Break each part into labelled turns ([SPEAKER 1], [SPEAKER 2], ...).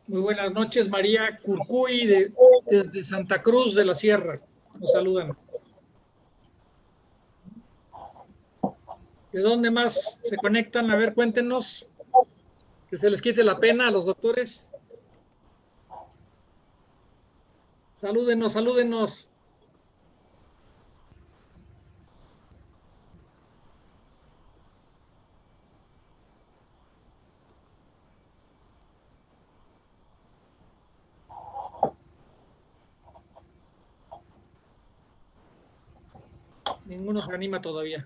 [SPEAKER 1] Muy buenas noches, María Curcuy, desde Santa Cruz de la Sierra. Nos saludan. ¿De dónde más se conectan? A ver, cuéntenos, que se les quite la pena a los doctores. Salúdenos, salúdenos. Ninguno se anima todavía.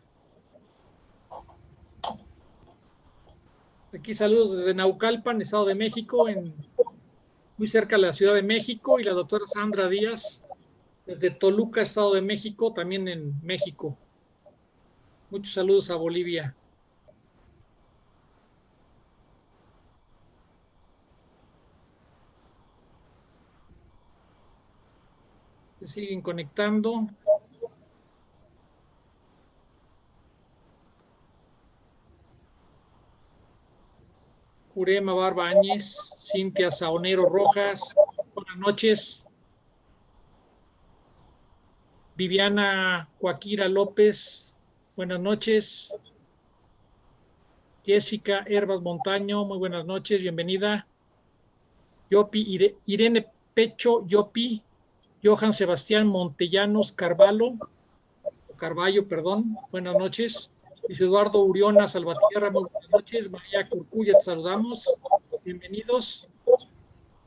[SPEAKER 1] Aquí saludos desde Naucalpan, Estado de México, muy cerca de la Ciudad de México, y la doctora Sandra Díaz, desde Toluca, Estado de México, también en México. Muchos saludos a Bolivia. Se siguen conectando. Jurema Barba Áñez, Cintia Saonero Rojas, buenas noches. Viviana Cuaquira López, buenas noches. Jessica Herbas Montaño, muy buenas noches, bienvenida. Yopi, Irene Pecho Yopi, Johan Sebastián Montellanos Carballo, perdón, buenas noches. Luis Eduardo Uriona Salvatierra, muy buenas noches. María Curcuya, te saludamos, bienvenidos.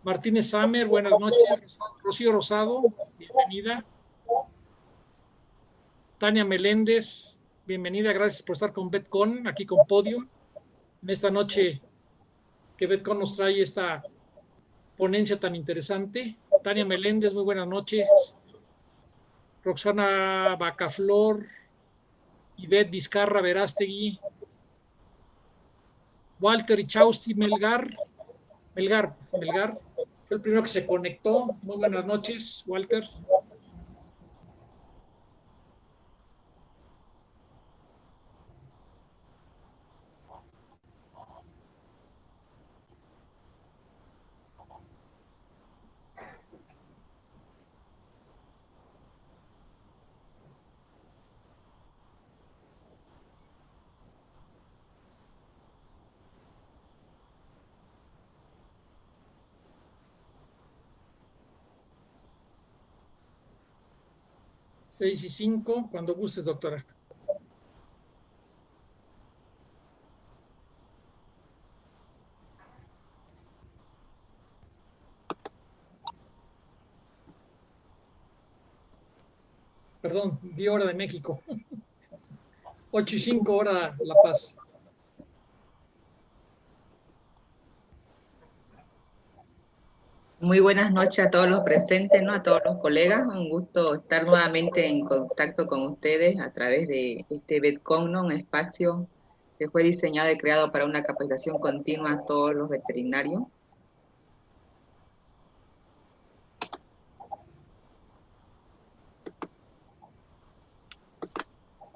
[SPEAKER 1] Martínez Samer, buenas noches. Rocío Rosado, bienvenida. Tania Meléndez, bienvenida, gracias por estar con Betcon, aquí con Podium, en esta noche que Betcon nos trae esta ponencia tan interesante. Tania Meléndez, muy buenas noches. Roxana Bacaflor, Ivette Vizcarra Verástegui, Walter Ichausti Melgar, fue el primero que se conectó. Muy buenas noches, Walter. Seis y 5, cuando gustes, doctora. Perdón, di hora de México. 8 y 5, hora La Paz.
[SPEAKER 2] Muy buenas noches a todos los presentes, ¿no? A todos los colegas. Un gusto estar nuevamente en contacto con ustedes a través de este Betcon, ¿no? Un espacio que fue diseñado y creado para una capacitación continua a todos los veterinarios.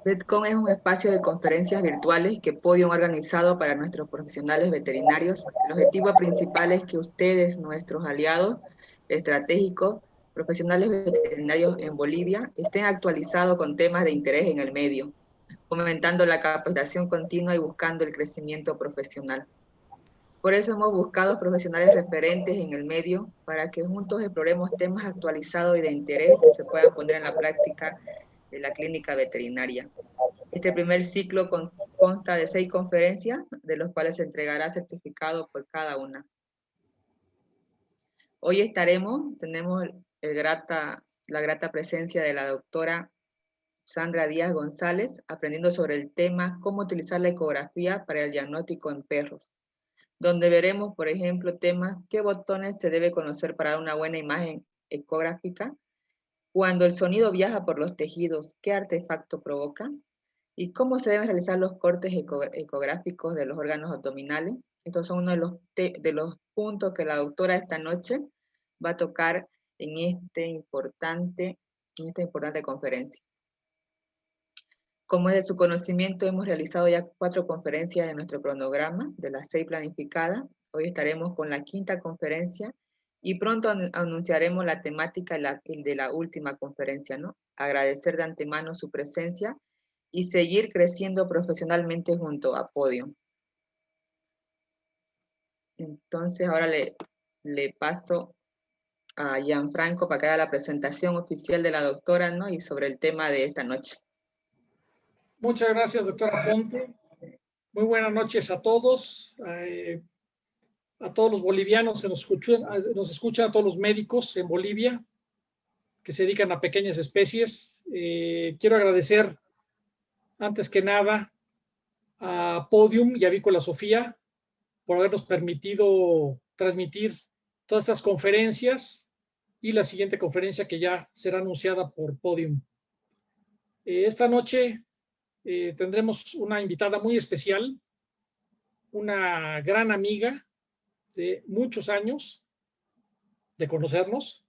[SPEAKER 2] Betcon es un espacio de conferencias virtuales que Podium ha organizado para nuestros profesionales veterinarios. El objetivo principal es que ustedes, nuestros aliados estratégicos, profesionales veterinarios en Bolivia, estén actualizados con temas de interés en el medio, fomentando la capacitación continua y buscando el crecimiento profesional. Por eso hemos buscado profesionales referentes en el medio para que juntos exploremos temas actualizados y de interés que se puedan poner en la práctica de la clínica veterinaria. Este primer ciclo consta de 6 conferencias, de los cuales se entregará certificado por cada una. Hoy tenemos la grata presencia de la doctora Sandra Díaz González, aprendiendo sobre el tema cómo utilizar la ecografía para el diagnóstico en perros, donde veremos, por ejemplo, temas qué botones se debe conocer para dar una buena imagen ecográfica, cuando el sonido viaja por los tejidos, qué artefacto provoca, y cómo se deben realizar los cortes ecográficos de los órganos abdominales. Estos son uno de los puntos que la doctora esta noche va a tocar en esta importante conferencia. Como es de su conocimiento, hemos realizado ya 4 conferencias de nuestro cronograma, de las 6 planificadas. Hoy estaremos con la 5ª conferencia y pronto anunciaremos la temática de la última conferencia, ¿no? Agradecer de antemano su presencia y seguir creciendo profesionalmente junto a Podium. Entonces ahora le paso a Gianfranco para que haga la presentación oficial de la doctora, ¿no? Y sobre el tema de esta noche.
[SPEAKER 1] Muchas gracias, doctora Ponte. Muy buenas noches a todos, a todos los bolivianos que nos escuchan, a todos los médicos en Bolivia que se dedican a pequeñas especies. Quiero agradecer, antes que nada, a Podium y a Avícola Sofía por habernos permitido transmitir todas estas conferencias y la siguiente conferencia que ya será anunciada por Podium. Esta noche tendremos una invitada muy especial, una gran amiga de muchos años de conocernos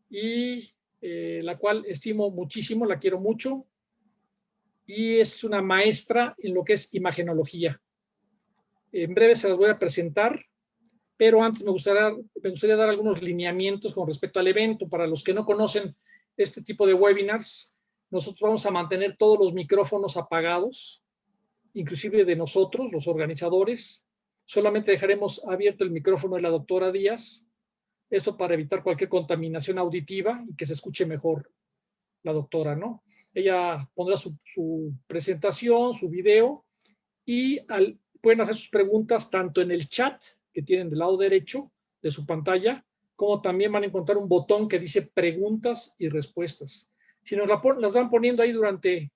[SPEAKER 1] y la cual estimo muchísimo, la quiero mucho, y es una maestra en lo que es imagenología. En breve se las voy a presentar, pero antes me gustaría dar algunos lineamientos con respecto al evento. Para los que no conocen este tipo de webinars, nosotros vamos a mantener todos los micrófonos apagados, inclusive de nosotros, los organizadores. Solamente dejaremos abierto el micrófono de la doctora Díaz, esto para evitar cualquier contaminación auditiva y que se escuche mejor la doctora, ¿no? Ella pondrá su presentación, su video, y pueden hacer sus preguntas tanto en el chat que tienen del lado derecho de su pantalla, como también van a encontrar un botón que dice preguntas y respuestas. Si nos las van poniendo ahí durante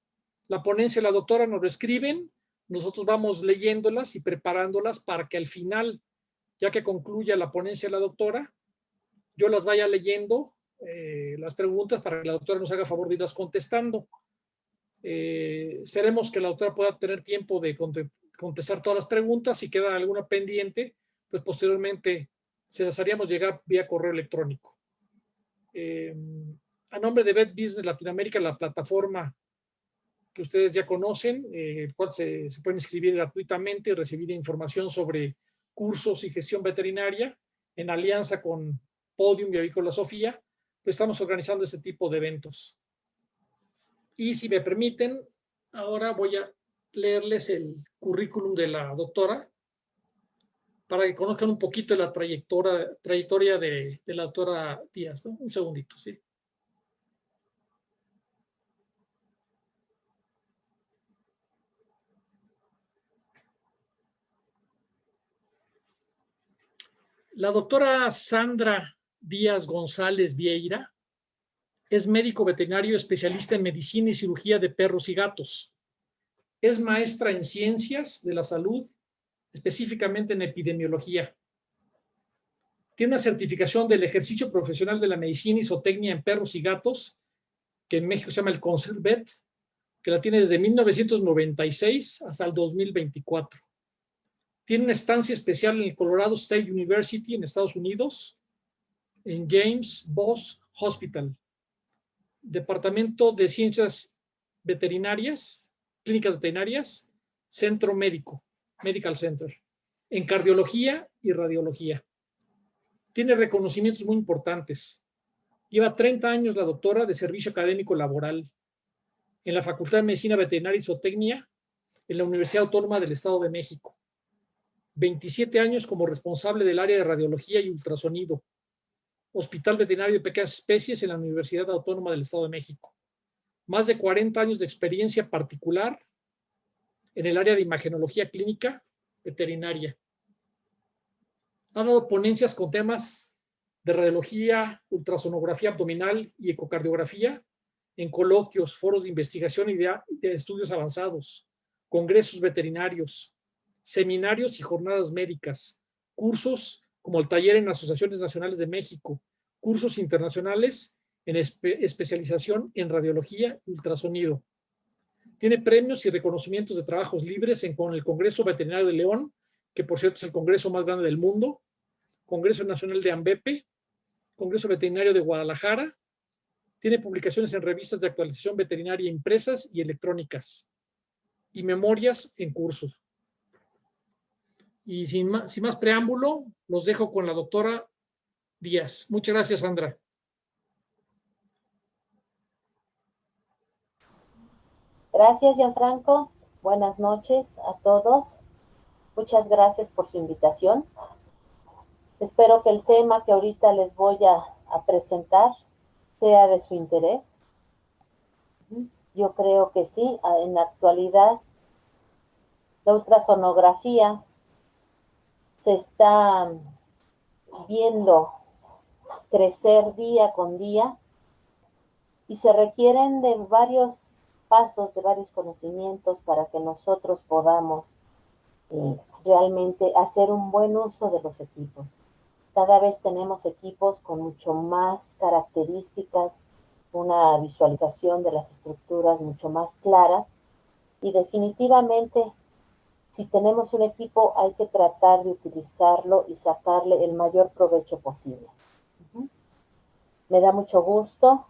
[SPEAKER 1] la ponencia de la doctora, nos lo escriben, nosotros vamos leyéndolas y preparándolas para que al final, ya que concluya la ponencia de la doctora, yo las vaya leyendo, las preguntas, para que la doctora nos haga favor de irlas contestando. Esperemos que la doctora pueda tener tiempo de contestar todas las preguntas. Si queda alguna pendiente, pues posteriormente se las haríamos llegar vía correo electrónico. A nombre de Vet Business Latinoamérica, la plataforma que ustedes ya conocen, el cual se pueden inscribir gratuitamente y recibir información sobre cursos y gestión veterinaria en alianza con Podium y Avícola Sofía, pues estamos organizando este tipo de eventos. Y si me permiten, ahora voy a leerles el currículum de la doctora para que conozcan un poquito de la trayectoria de la doctora Díaz, ¿no? Un segundito, ¿sí? La doctora Sandra Díaz González Vieira es médico veterinario especialista en medicina y cirugía de perros y gatos. Es maestra en ciencias de la salud, específicamente en epidemiología. Tiene una certificación del ejercicio profesional de la medicina y zootecnia en perros y gatos, que en México se llama el Conservet, que la tiene desde 1996 hasta el 2024. Tiene una estancia especial en el Colorado State University en Estados Unidos, en James Boss Hospital, Departamento de Ciencias Veterinarias, Clínicas Veterinarias, Centro Médico, Medical Center, en Cardiología y Radiología. Tiene reconocimientos muy importantes. Lleva 30 años la doctora de servicio académico laboral en la Facultad de Medicina Veterinaria y Zootecnia en la Universidad Autónoma del Estado de México. 27 años como responsable del área de radiología y ultrasonido, Hospital Veterinario de Pequeñas Especies en la Universidad Autónoma del Estado de México. Más de 40 años de experiencia particular en el área de imagenología clínica veterinaria. Ha dado ponencias con temas de radiología, ultrasonografía abdominal y ecocardiografía en coloquios, foros de investigación y de estudios avanzados, congresos veterinarios, seminarios y jornadas médicas, cursos como el taller en Asociaciones Nacionales de México, cursos internacionales en especialización en radiología y ultrasonido. Tiene premios y reconocimientos de trabajos libres con el Congreso Veterinario de León, que por cierto es el congreso más grande del mundo, Congreso Nacional de AMBEPE, Congreso Veterinario de Guadalajara. Tiene publicaciones en revistas de actualización veterinaria impresas y electrónicas y memorias en cursos. Y sin más preámbulo, los dejo con la doctora Díaz. Muchas gracias, Sandra.
[SPEAKER 3] Gracias, Gianfranco. Buenas noches a todos. Muchas gracias por su invitación. Espero que el tema que ahorita les voy a presentar sea de su interés. Yo creo que sí. En la actualidad, la ultrasonografía se está viendo crecer día con día y se requieren de varios pasos, de varios conocimientos para que nosotros podamos realmente hacer un buen uso de los equipos. Cada vez tenemos equipos con mucho más características, una visualización de las estructuras mucho más claras y definitivamente si tenemos un equipo hay que tratar de utilizarlo y sacarle el mayor provecho posible. Me da mucho gusto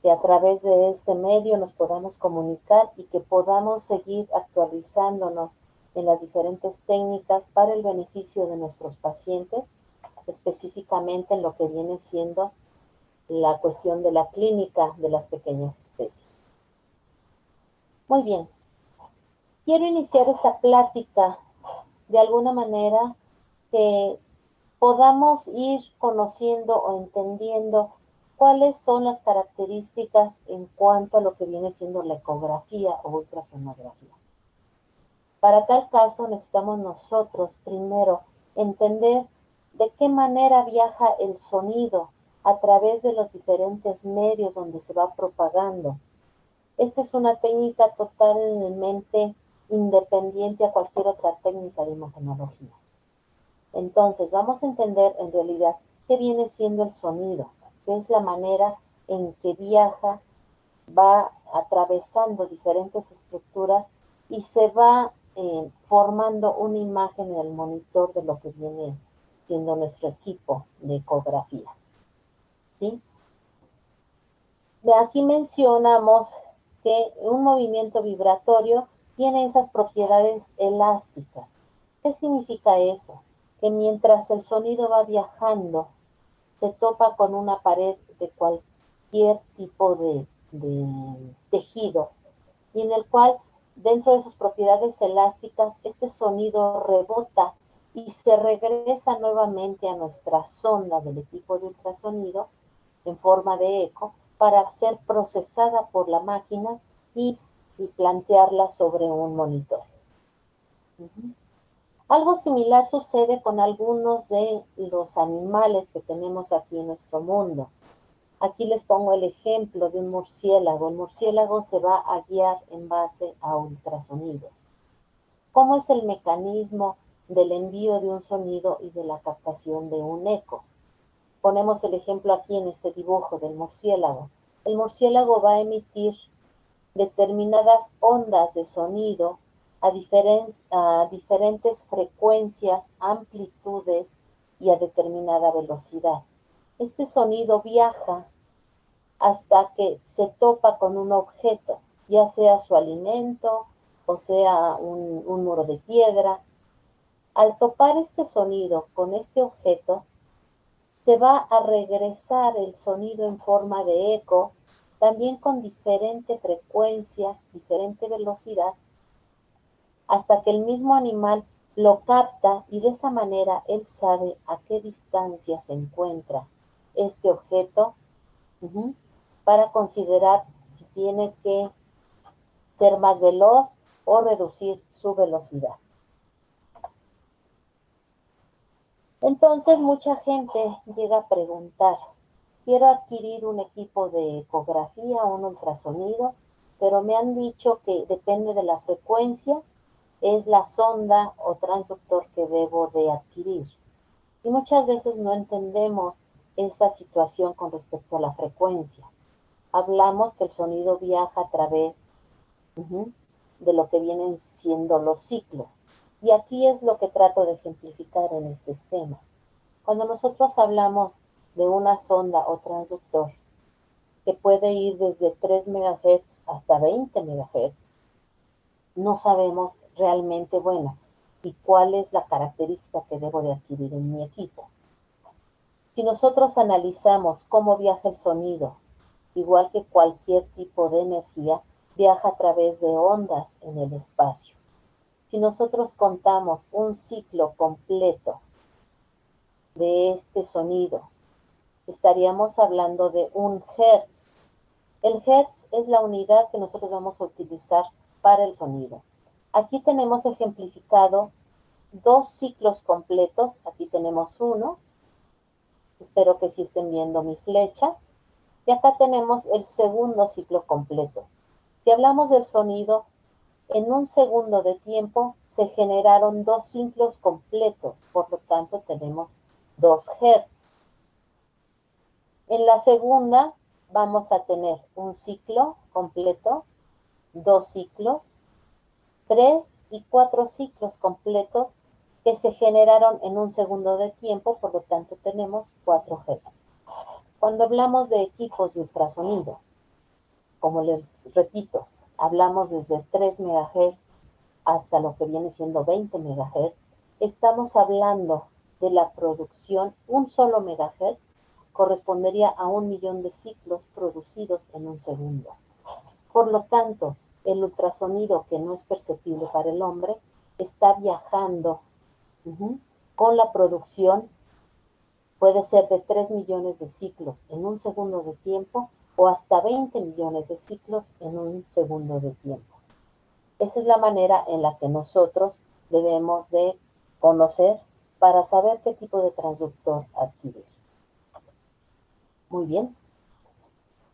[SPEAKER 3] que a través de este medio nos podamos comunicar y que podamos seguir actualizándonos en las diferentes técnicas para el beneficio de nuestros pacientes, específicamente en lo que viene siendo la cuestión de la clínica de las pequeñas especies. Muy bien. Quiero iniciar esta plática de alguna manera que podamos ir conociendo o entendiendo cuáles son las características en cuanto a lo que viene siendo la ecografía o ultrasonografía. Para tal caso necesitamos nosotros primero entender de qué manera viaja el sonido a través de los diferentes medios donde se va propagando. Esta es una técnica totalmente independiente a cualquier otra técnica de imagenología. Entonces, vamos a entender en realidad qué viene siendo el sonido, que es la manera en que viaja, va atravesando diferentes estructuras y se va formando una imagen en el monitor de lo que viene siendo nuestro equipo de ecografía. ¿Sí? De aquí mencionamos que un movimiento vibratorio tiene esas propiedades elásticas. ¿Qué significa eso? Que mientras el sonido va viajando, se topa con una pared de cualquier tipo de tejido, y en el cual, dentro de sus propiedades elásticas, este sonido rebota y se regresa nuevamente a nuestra sonda del equipo de ultrasonido en forma de eco para ser procesada por la máquina y plantearla sobre un monitor. Algo similar sucede con algunos de los animales que tenemos aquí en nuestro mundo. Aquí les pongo el ejemplo de un murciélago. El murciélago se va a guiar en base a ultrasonidos. ¿Cómo es el mecanismo del envío de un sonido y de la captación de un eco? Ponemos el ejemplo aquí en este dibujo del murciélago. El murciélago va a emitir determinadas ondas de sonido a diferentes frecuencias, amplitudes y a determinada velocidad. Este sonido viaja hasta que se topa con un objeto, ya sea su alimento o sea un muro de piedra. Al topar este sonido con este objeto, se va a regresar el sonido en forma de eco, también con diferente frecuencia, diferente velocidad, hasta que el mismo animal lo capta y de esa manera él sabe a qué distancia se encuentra este objeto para considerar si tiene que ser más veloz o reducir su velocidad. Entonces mucha gente llega a preguntar, quiero adquirir un equipo de ecografía, un ultrasonido, pero me han dicho que depende de la frecuencia, es la sonda o transductor que debo de adquirir. Y muchas veces no entendemos esa situación con respecto a la frecuencia. Hablamos que el sonido viaja a través de lo que vienen siendo los ciclos. Y aquí es lo que trato de ejemplificar en este esquema. Cuando nosotros hablamos de una sonda o transductor que puede ir desde 3 MHz hasta 20 MHz, no sabemos realmente, bueno, y cuál es la característica que debo de adquirir en mi equipo. Si nosotros analizamos cómo viaja el sonido, igual que cualquier tipo de energía, viaja a través de ondas en el espacio. Si nosotros contamos un ciclo completo de este sonido, estaríamos hablando de 1 Hz. El Hertz es la unidad que nosotros vamos a utilizar para el sonido. Aquí tenemos ejemplificado 2 ciclos completos. Aquí tenemos uno. Espero que sí estén viendo mi flecha. Y acá tenemos el segundo ciclo completo. Si hablamos del sonido, en 1 segundo de tiempo se generaron 2 ciclos completos. Por lo tanto, tenemos 2 Hz. En la segunda vamos a tener un ciclo completo, 2 ciclos, 3 y 4 ciclos completos que se generaron en 1 segundo de tiempo, por lo tanto tenemos 4 Hz. Cuando hablamos de equipos de ultrasonido, como les repito, hablamos desde 3 MHz hasta lo que viene siendo 20 MHz, estamos hablando de la producción, un solo megahertz correspondería a 1 millón de ciclos producidos en 1 segundo. Por lo tanto, el ultrasonido que no es perceptible para el hombre está viajando con la producción, puede ser de 3 millones de ciclos en 1 segundo de tiempo o hasta 20 millones de ciclos en 1 segundo de tiempo. Esa es la manera en la que nosotros debemos de conocer para saber qué tipo de transductor adquirir. Muy bien.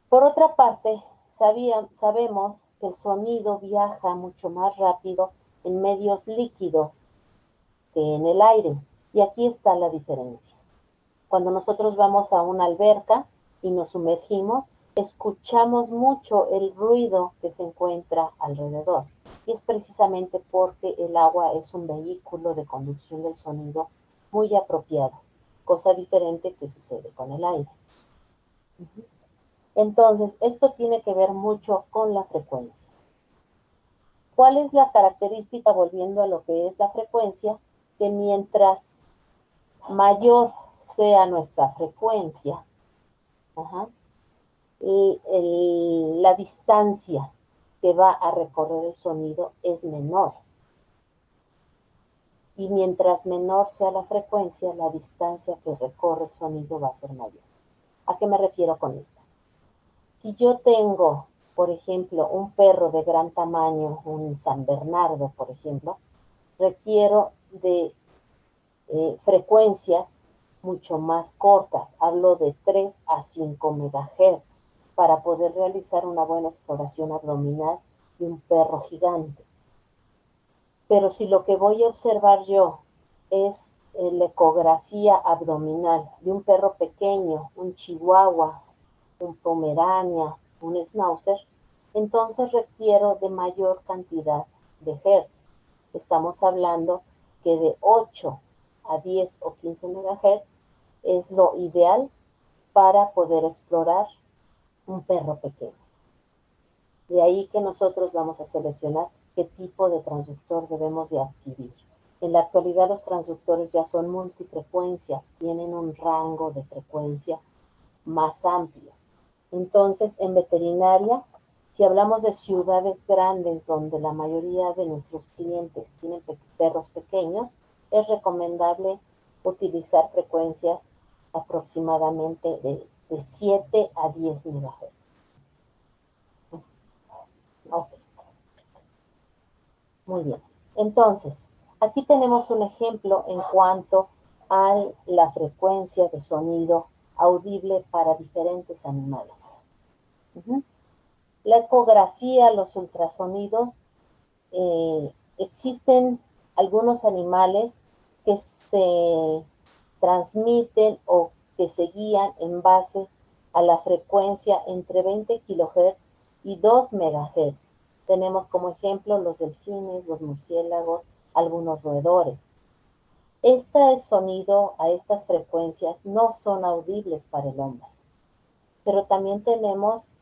[SPEAKER 3] Por otra parte, sabemos que el sonido viaja mucho más rápido en medios líquidos que en el aire. Y aquí está la diferencia. Cuando nosotros vamos a una alberca y nos sumergimos, escuchamos mucho el ruido que se encuentra alrededor. Y es precisamente porque el agua es un vehículo de conducción del sonido muy apropiado, cosa diferente que sucede con el aire. Entonces, esto tiene que ver mucho con la frecuencia. ¿Cuál es la característica, volviendo a lo que es la frecuencia? Que mientras mayor sea nuestra frecuencia, la distancia que va a recorrer el sonido es menor. Y mientras menor sea la frecuencia, la distancia que recorre el sonido va a ser mayor. ¿A qué me refiero con esto? Si yo tengo, por ejemplo, un perro de gran tamaño, un San Bernardo, por ejemplo, requiero de frecuencias mucho más cortas. Hablo de 3 a 5 MHz para poder realizar una buena exploración abdominal de un perro gigante. Pero si lo que voy a observar yo es la ecografía abdominal de un perro pequeño, un chihuahua, un pomerania, un schnauzer, entonces requiero de mayor cantidad de hertz. Estamos hablando que de 8 a 10 o 15 MHz es lo ideal para poder explorar un perro pequeño. De ahí que nosotros vamos a seleccionar qué tipo de transductor debemos de adquirir. En la actualidad los transductores ya son multifrecuencia, tienen un rango de frecuencia más amplio. Entonces, en veterinaria, si hablamos de ciudades grandes donde la mayoría de nuestros clientes tienen perros pequeños, es recomendable utilizar frecuencias aproximadamente de 7 a 10 MHz. Okay. Muy bien. Entonces, aquí tenemos un ejemplo en cuanto a la frecuencia de sonido audible para diferentes animales. La ecografía, los ultrasonidos, existen algunos animales que se transmiten o que se guían en base a la frecuencia entre 20 kHz y 2 MHz. Tenemos como ejemplo los delfines, los murciélagos, algunos roedores. Este sonido a estas frecuencias no son audibles para el hombre, pero también tenemos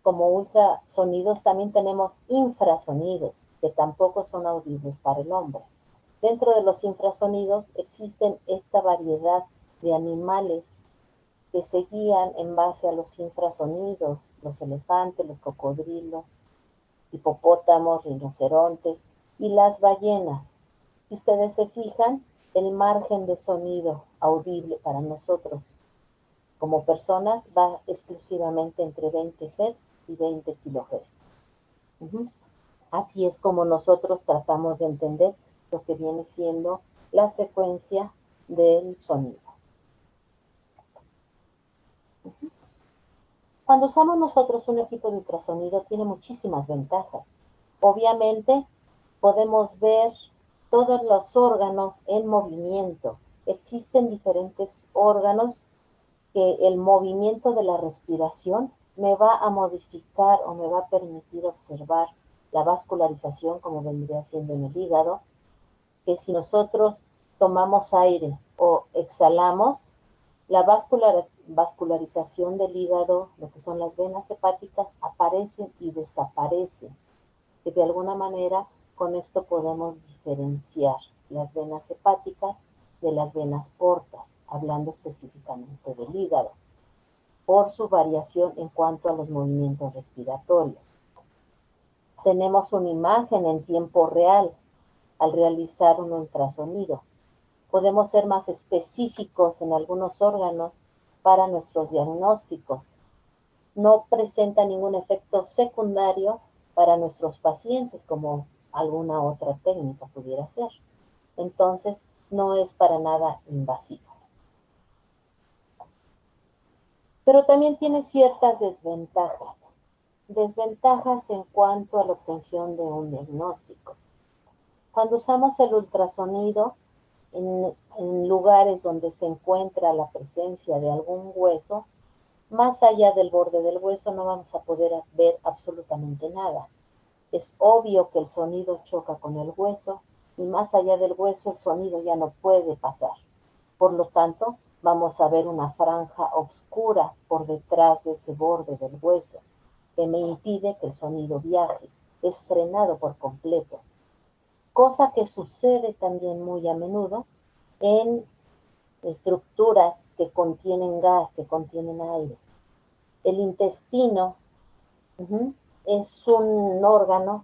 [SPEAKER 3] como ultrasonidos, también tenemos infrasonidos, que tampoco son audibles para el hombre. Dentro de los infrasonidos existen esta variedad de animales que se guían en base a los infrasonidos, los elefantes, los cocodrilos, hipopótamos, rinocerontes y las ballenas. Si ustedes se fijan, el margen de sonido audible para nosotros como personas va exclusivamente entre 20 Hz y 20 kHz. Así es como nosotros tratamos de entender lo que viene siendo la frecuencia del sonido. Cuando usamos nosotros un equipo de ultrasonido tiene muchísimas ventajas. Obviamente podemos ver todos los órganos en movimiento. Existen diferentes órganos que el movimiento de la respiración me va a modificar o me va a permitir observar la vascularización, como vendría siendo en el hígado, que si nosotros tomamos aire o exhalamos, la vascularización del hígado, lo que son las venas hepáticas, aparecen y desaparecen. Que de alguna manera con esto podemos diferenciar las venas hepáticas de las venas portas, hablando específicamente del hígado, por su variación en cuanto a los movimientos respiratorios. Tenemos una imagen en tiempo real al realizar un ultrasonido. Podemos ser más específicos en algunos órganos para nuestros diagnósticos. No presenta ningún efecto secundario para nuestros pacientes, como alguna otra técnica pudiera ser. Entonces, no es para nada invasivo. Pero también tiene ciertas desventajas. Desventajas en cuanto a la obtención de un diagnóstico. Cuando usamos el ultrasonido en lugares donde se encuentra la presencia de algún hueso, más allá del borde del hueso no vamos a poder ver absolutamente nada. Es obvio que el sonido choca con el hueso y más allá del hueso el sonido ya no puede pasar. Por lo tanto, vamos a ver una franja oscura por detrás de ese borde del hueso que me impide que el sonido viaje. Es frenado por completo. Cosa que sucede también muy a menudo en estructuras que contienen gas, que contienen aire. El intestino es un órgano,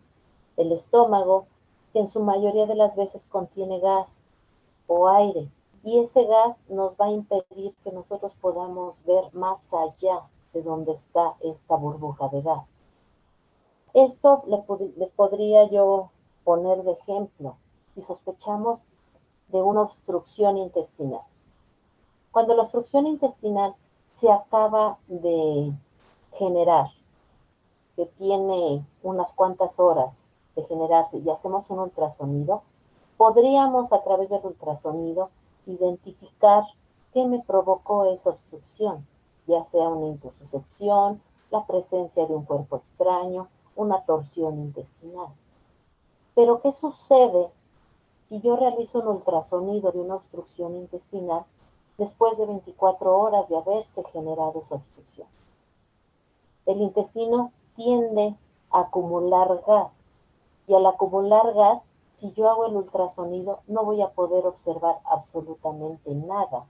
[SPEAKER 3] el estómago, que en su mayoría de las veces contiene gas o aire. Y ese gas nos va a impedir que nosotros podamos ver más allá de donde está esta burbuja de gas. Esto les podría yo poner de ejemplo si sospechamos de una obstrucción intestinal. Cuando la obstrucción intestinal se acaba de generar, que tiene unas cuantas horas de generarse y hacemos un ultrasonido, podríamos a través del ultrasonido identificar qué me provocó esa obstrucción, ya sea una intususcepción, la presencia de un cuerpo extraño, una torsión intestinal. Pero ¿qué sucede si yo realizo un ultrasonido de una obstrucción intestinal después de 24 horas de haberse generado esa obstrucción? El intestino tiende a acumular gas y al acumular gas, si yo hago el ultrasonido, no voy a poder observar absolutamente nada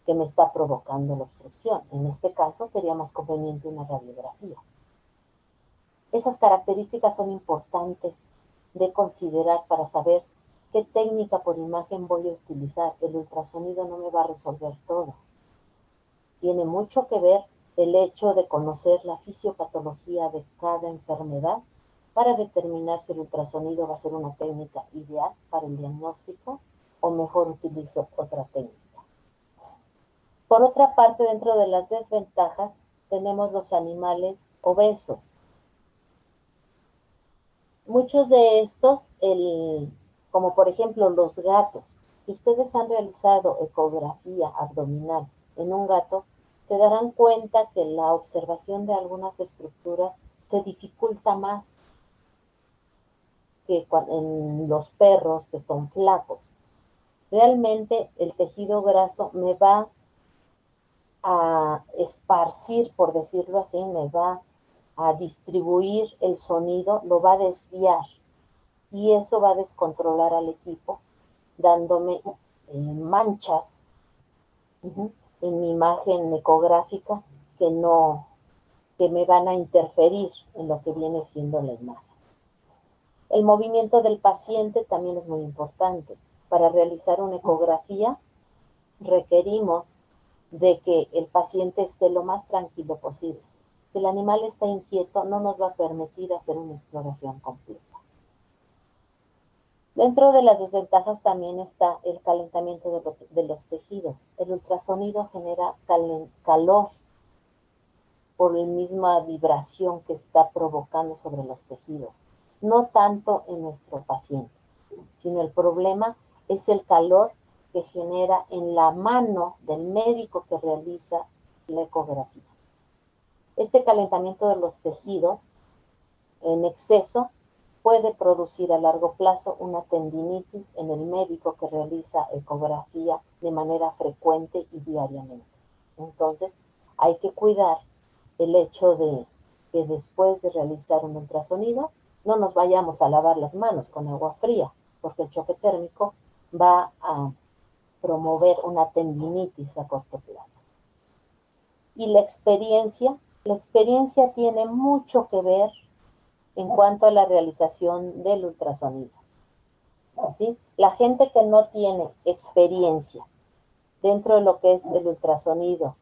[SPEAKER 3] que me está provocando la obstrucción. En este caso sería más conveniente una radiografía. Esas características son importantes de considerar para saber qué técnica por imagen voy a utilizar. El ultrasonido no me va a resolver todo. Tiene mucho que ver el hecho de conocer la fisiopatología de cada enfermedad para determinar si el ultrasonido va a ser una técnica ideal para el diagnóstico o mejor utilizo otra técnica. Por otra parte, dentro de las desventajas, tenemos los animales obesos. Muchos de estos, como por ejemplo los gatos, si ustedes han realizado ecografía abdominal en un gato, se darán cuenta que la observación de algunas estructuras se dificulta más que en los perros que son flacos. realmente el tejido graso me va a esparcir, por decirlo así, me va a distribuir el sonido, lo va a desviar y eso va a descontrolar al equipo, dándome manchas en mi imagen ecográfica que me van a interferir en lo que viene siendo la imagen. El movimiento del paciente también es muy importante. Para realizar una ecografía requerimos de que el paciente esté lo más tranquilo posible. Si el animal está inquieto, no nos va a permitir hacer una exploración completa. Dentro de las desventajas también está el calentamiento de los tejidos. El ultrasonido genera calor por la misma vibración que está provocando sobre los tejidos. No tanto en nuestro paciente, sino el problema es el calor que genera en la mano del médico que realiza la ecografía. Este calentamiento de los tejidos en exceso puede producir a largo plazo una tendinitis en el médico que realiza ecografía de manera frecuente y diariamente. Entonces, hay que cuidar el hecho de que después de realizar un ultrasonido no nos vayamos a lavar las manos con agua fría, porque el choque térmico va a promover una tendinitis a corto plazo. Y la experiencia tiene mucho que ver en cuanto a la realización del ultrasonido. ¿Sí? La gente que no tiene experiencia dentro de lo que es el ultrasonido,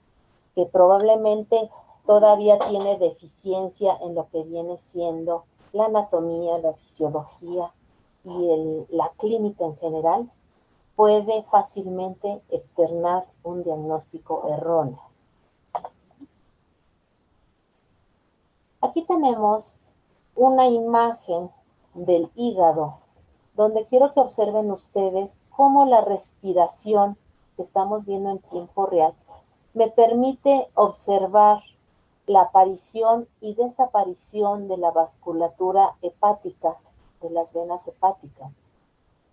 [SPEAKER 3] que probablemente todavía tiene deficiencia en lo que viene siendo la anatomía, la fisiología y la clínica en general, puede fácilmente externar un diagnóstico erróneo. Aquí tenemos una imagen del hígado, donde quiero que observen ustedes cómo la respiración que estamos viendo en tiempo real me permite observar la aparición y desaparición de la vasculatura hepática, de las venas hepáticas.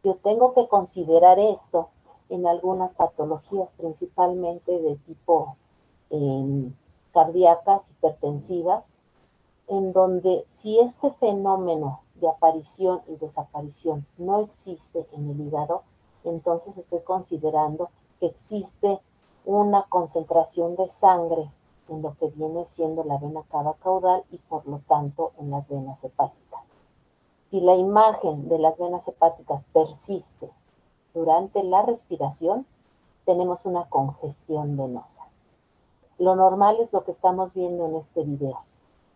[SPEAKER 3] Yo tengo que considerar esto en algunas patologías, principalmente de tipo cardíacas, hipertensivas, en donde si este fenómeno de aparición y desaparición no existe en el hígado, entonces estoy considerando que existe una concentración de sangre en lo que viene siendo la vena cava caudal y por lo tanto en las venas hepáticas. Si la imagen de las venas hepáticas persiste durante la respiración, tenemos una congestión venosa. Lo normal es lo que estamos viendo en este video,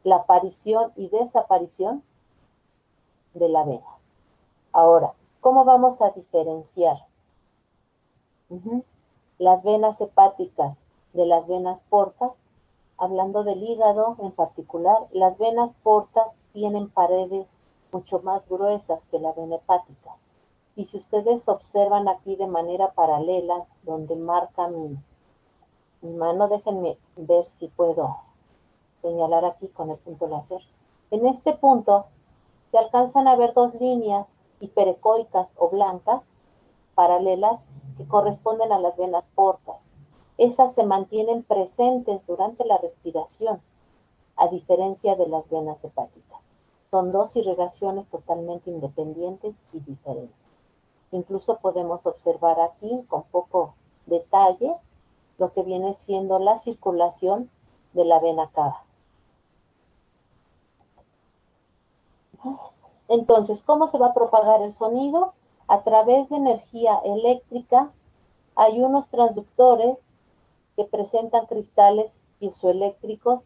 [SPEAKER 3] la aparición y desaparición de la vena. Ahora, ¿cómo vamos a diferenciar las venas hepáticas de las venas portas? Hablando del hígado en particular, las venas portas tienen paredes mucho más gruesas que la vena hepática. Y si ustedes observan aquí de manera paralela, donde marca mi mano, déjenme ver si puedo señalar aquí con el punto láser. En este punto se alcanzan a ver dos líneas hiperecoicas o blancas paralelas que corresponden a las venas portas. Esas se mantienen presentes durante la respiración, a diferencia de las venas hepáticas. Son dos irrigaciones totalmente independientes y diferentes. Incluso podemos observar aquí con poco detalle lo que viene siendo la circulación de la vena cava. Entonces, ¿cómo se va a propagar el sonido? A través de energía eléctrica. Hay unos transductores que presentan cristales piezoeléctricos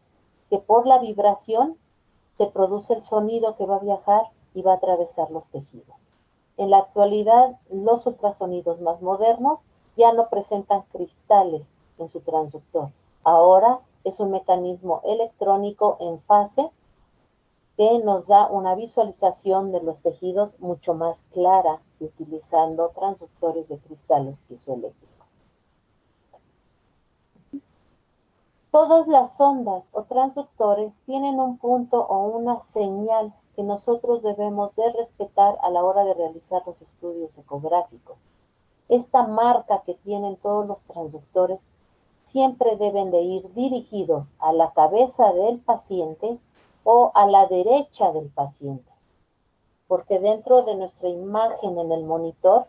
[SPEAKER 3] que por la vibración se produce el sonido que va a viajar y va a atravesar los tejidos. En la actualidad, los ultrasonidos más modernos ya no presentan cristales en su transductor. Ahora es un mecanismo electrónico en fase que nos da una visualización de los tejidos mucho más clara utilizando transductores de cristales piezoeléctricos. Todas las ondas o transductores tienen un punto o una señal que nosotros debemos de respetar a la hora de realizar los estudios ecográficos. Esta marca que tienen todos los transductores siempre deben de ir dirigidos a la cabeza del paciente o a la derecha del paciente, porque dentro de nuestra imagen en el monitor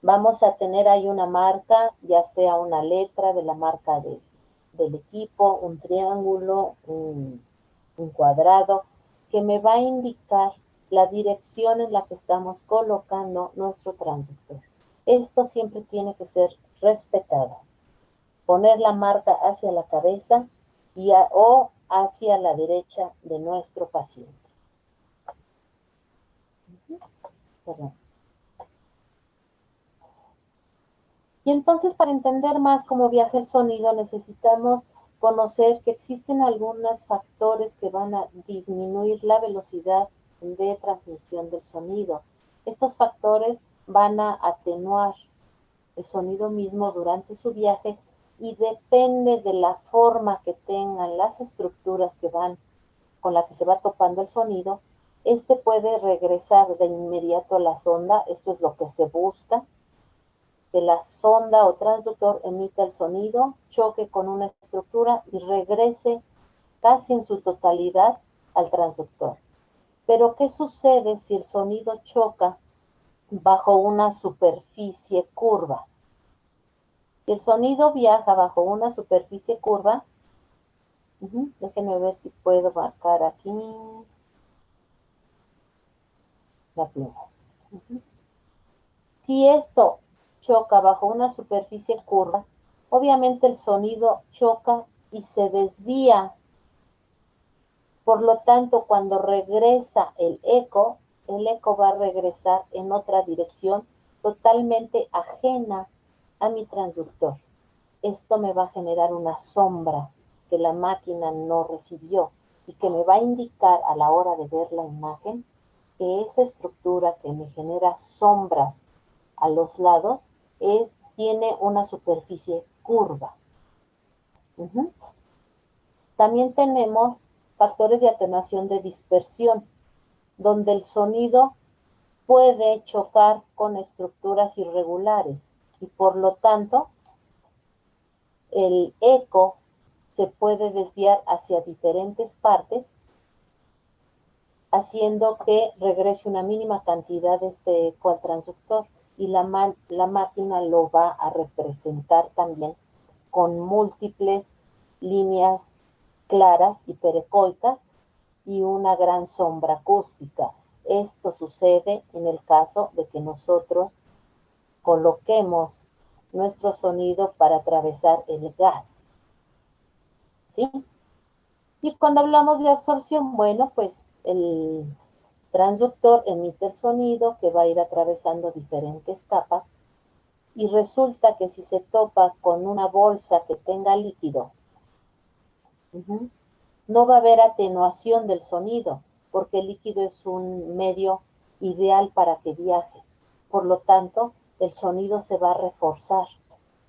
[SPEAKER 3] vamos a tener ahí una marca, ya sea una letra de la marca del equipo, un triángulo, un cuadrado, que me va a indicar la dirección en la que estamos colocando nuestro transductor. Esto siempre tiene que ser respetado. Poner la marca hacia la cabeza o hacia la derecha de nuestro paciente. Perdón. Y entonces, para entender más cómo viaja el sonido, necesitamos conocer que existen algunos factores que van a disminuir la velocidad de transmisión del sonido. Estos factores van a atenuar el sonido mismo durante su viaje y depende de la forma que tengan las estructuras que van con la que se va topando el sonido. Este puede regresar de inmediato a la sonda, esto es lo que se busca, que la sonda o transductor emita el sonido, choque con una estructura y regrese casi en su totalidad al transductor. Pero, ¿qué sucede si el sonido choca bajo una superficie curva? Si el sonido viaja bajo una superficie curva, déjenme ver si puedo marcar aquí la pluma. Si esto choca bajo una superficie curva, obviamente el sonido choca y se desvía. Por lo tanto, cuando regresa el eco va a regresar en otra dirección totalmente ajena a mi transductor. Esto me va a generar una sombra que la máquina no recibió y que me va a indicar a la hora de ver la imagen que esa estructura que me genera sombras a los lados tiene una superficie curva. También tenemos factores de atenuación de dispersión, donde el sonido puede chocar con estructuras irregulares y por lo tanto el eco se puede desviar hacia diferentes partes, haciendo que regrese una mínima cantidad de este eco al transductor y la máquina lo va a representar también con múltiples líneas claras hiperecoicas y una gran sombra acústica. Esto sucede en el caso de que nosotros coloquemos nuestro sonido para atravesar el gas. ¿Sí? Y cuando hablamos de absorción, bueno, pues el transductor emite el sonido que va a ir atravesando diferentes capas y resulta que si se topa con una bolsa que tenga líquido, no va a haber atenuación del sonido, porque el líquido es un medio ideal para que viaje. Por lo tanto, el sonido se va a reforzar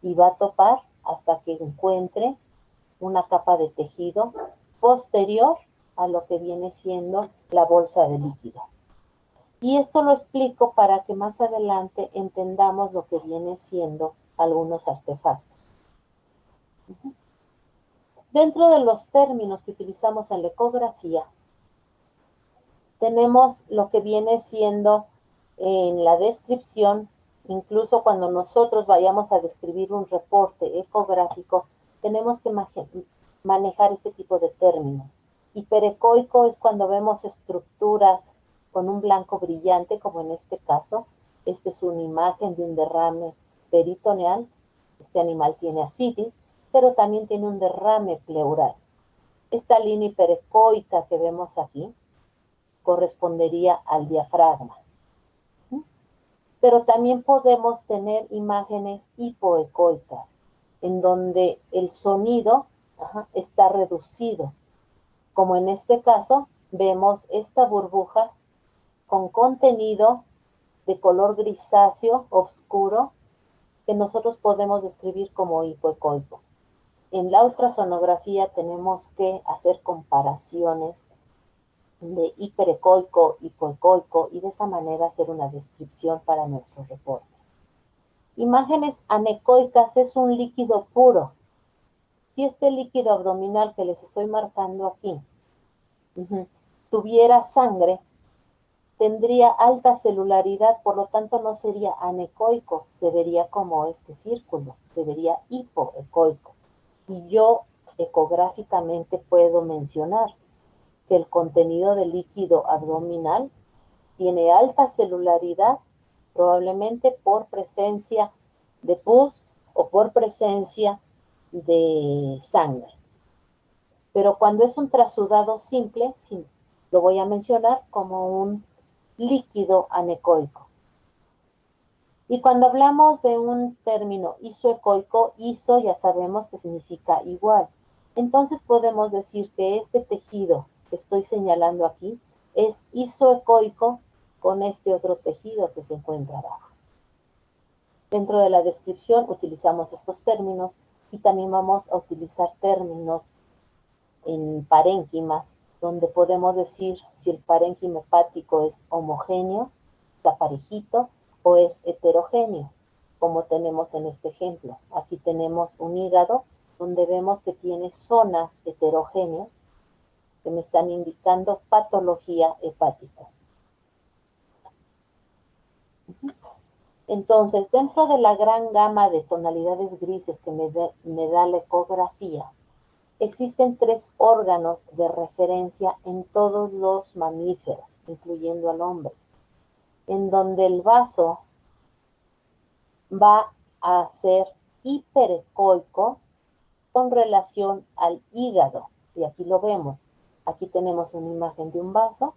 [SPEAKER 3] y va a topar hasta que encuentre una capa de tejido posterior a lo que viene siendo la bolsa de líquido. Y esto lo explico para que más adelante entendamos lo que viene siendo algunos artefactos. Dentro de los términos que utilizamos en la ecografía, tenemos lo que viene siendo en la descripción, incluso cuando nosotros vayamos a describir un reporte ecográfico, tenemos que manejar este tipo de términos. Hiperecoico es cuando vemos estructuras con un blanco brillante, como en este caso. Esta es una imagen de un derrame peritoneal. Este animal tiene ascitis, pero también tiene un derrame pleural. Esta línea hiperecoica que vemos aquí correspondería al diafragma. Pero también podemos tener imágenes hipoecoicas, en donde el sonido está reducido. Como en este caso, vemos esta burbuja con contenido de color grisáceo oscuro que nosotros podemos describir como hipoecoico. En la ultrasonografía tenemos que hacer comparaciones de hiperecoico, hipoecoico y de esa manera hacer una descripción para nuestro reporte. Imágenes anecoicas es un líquido puro. Si este líquido abdominal que les estoy marcando aquí tuviera sangre, tendría alta celularidad, por lo tanto no sería anecoico, se vería como este círculo, se vería hipoecoico. Y yo ecográficamente puedo mencionar que el contenido del líquido abdominal tiene alta celularidad, probablemente por presencia de pus o por presencia de sangre. Pero cuando es un trasudado simple, sí, lo voy a mencionar como un líquido anecoico. Y cuando hablamos de un término isoecoico, iso ya sabemos que significa igual. Entonces podemos decir que este tejido que estoy señalando aquí es isoecoico con este otro tejido que se encuentra abajo. Dentro de la descripción utilizamos estos términos y también vamos a utilizar términos en parénquimas, donde podemos decir si el parénquima hepático es homogéneo, está parejito, o es heterogéneo, como tenemos en este ejemplo. Aquí tenemos un hígado donde vemos que tiene zonas heterogéneas que me están indicando patología hepática. Entonces, dentro de la gran gama de tonalidades grises que me da la ecografía, existen 3 órganos de referencia en todos los mamíferos, incluyendo al hombre, en donde el vaso va a ser hiperecoico con relación al hígado. Y aquí lo vemos. Aquí tenemos una imagen de un vaso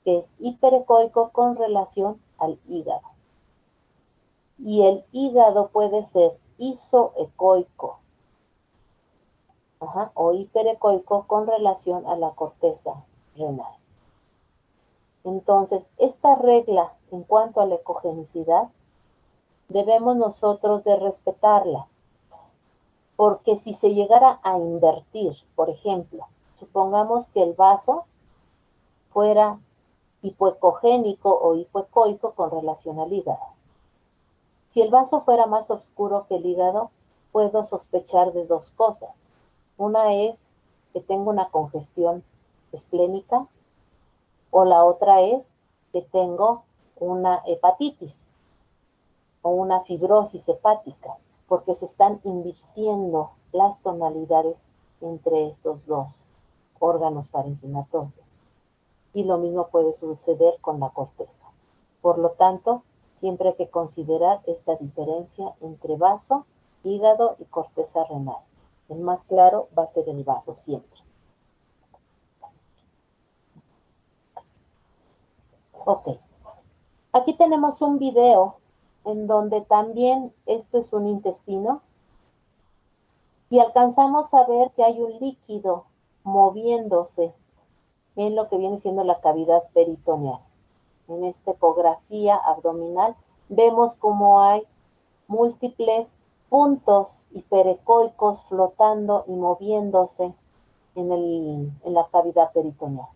[SPEAKER 3] que es hiperecoico con relación al hígado. Y el hígado puede ser isoecoico o hiperecoico con relación a la corteza renal. Entonces, esta regla en cuanto a la ecogenicidad, debemos nosotros de respetarla, porque si se llegara a invertir, por ejemplo, supongamos que el vaso fuera hipoecogénico o hipoecoico con relación al hígado. Si el vaso fuera más oscuro que el hígado, puedo sospechar de 2 cosas. Una es que tengo una congestión esplénica, o la otra es que tengo una hepatitis o una fibrosis hepática, porque se están invirtiendo las tonalidades entre estos 2 órganos parenquimatosos. Y lo mismo puede suceder con la corteza. Por lo tanto, siempre hay que considerar esta diferencia entre vaso, hígado y corteza renal. El más claro va a ser el vaso siempre. Ok. Aquí tenemos un video en donde también esto es un intestino y alcanzamos a ver que hay un líquido moviéndose en lo que viene siendo la cavidad peritoneal. En esta ecografía abdominal vemos como hay múltiples puntos hiperecoicos flotando y moviéndose en la cavidad peritoneal.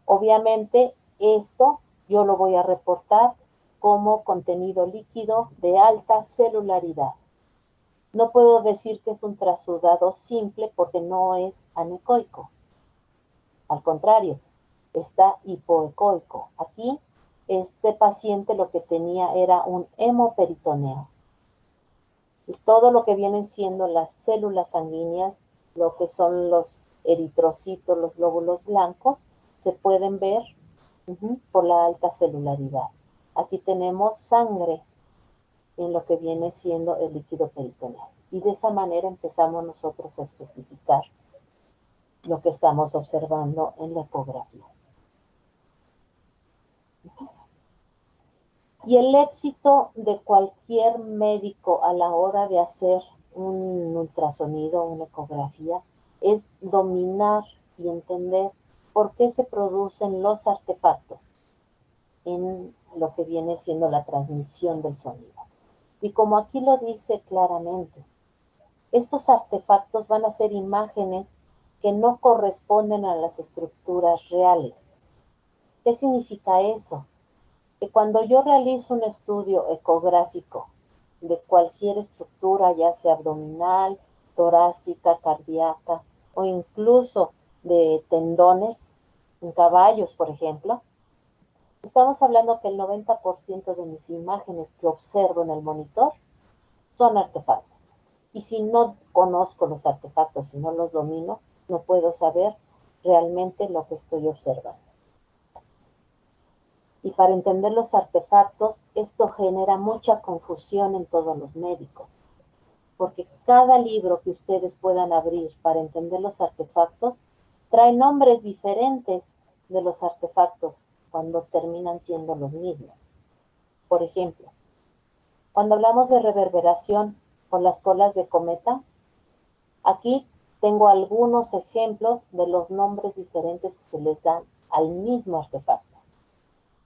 [SPEAKER 3] Obviamente esto yo lo voy a reportar como contenido líquido de alta celularidad. No puedo decir que es un trasudado simple porque no es anecoico. Al contrario, está hipoecoico. Aquí, este paciente lo que tenía era un hemoperitoneo. Y todo lo que vienen siendo las células sanguíneas, lo que son los eritrocitos, los glóbulos blancos, se pueden ver por la alta celularidad. Aquí tenemos sangre en lo que viene siendo el líquido peritoneal. Y de esa manera empezamos nosotros a especificar lo que estamos observando en la ecografía. Y el éxito de cualquier médico a la hora de hacer un ultrasonido, una ecografía, es dominar y entender por qué se producen los artefactos en lo que viene siendo la transmisión del sonido. Y como aquí lo dice claramente, estos artefactos van a ser imágenes que no corresponden a las estructuras reales. ¿Qué significa eso? Que cuando yo realizo un estudio ecográfico de cualquier estructura, ya sea abdominal, torácica, cardíaca o incluso de tendones en caballos, por ejemplo. Estamos hablando que el 90% de mis imágenes que observo en el monitor son artefactos. Y si no conozco los artefactos, si no los domino, no puedo saber realmente lo que estoy observando. Y para entender los artefactos, esto genera mucha confusión en todos los médicos, porque cada libro que ustedes puedan abrir para entender los artefactos trae nombres diferentes de los artefactos cuando terminan siendo los mismos. Por ejemplo, cuando hablamos de reverberación con las colas de cometa, aquí tengo algunos ejemplos de los nombres diferentes que se les dan al mismo artefacto.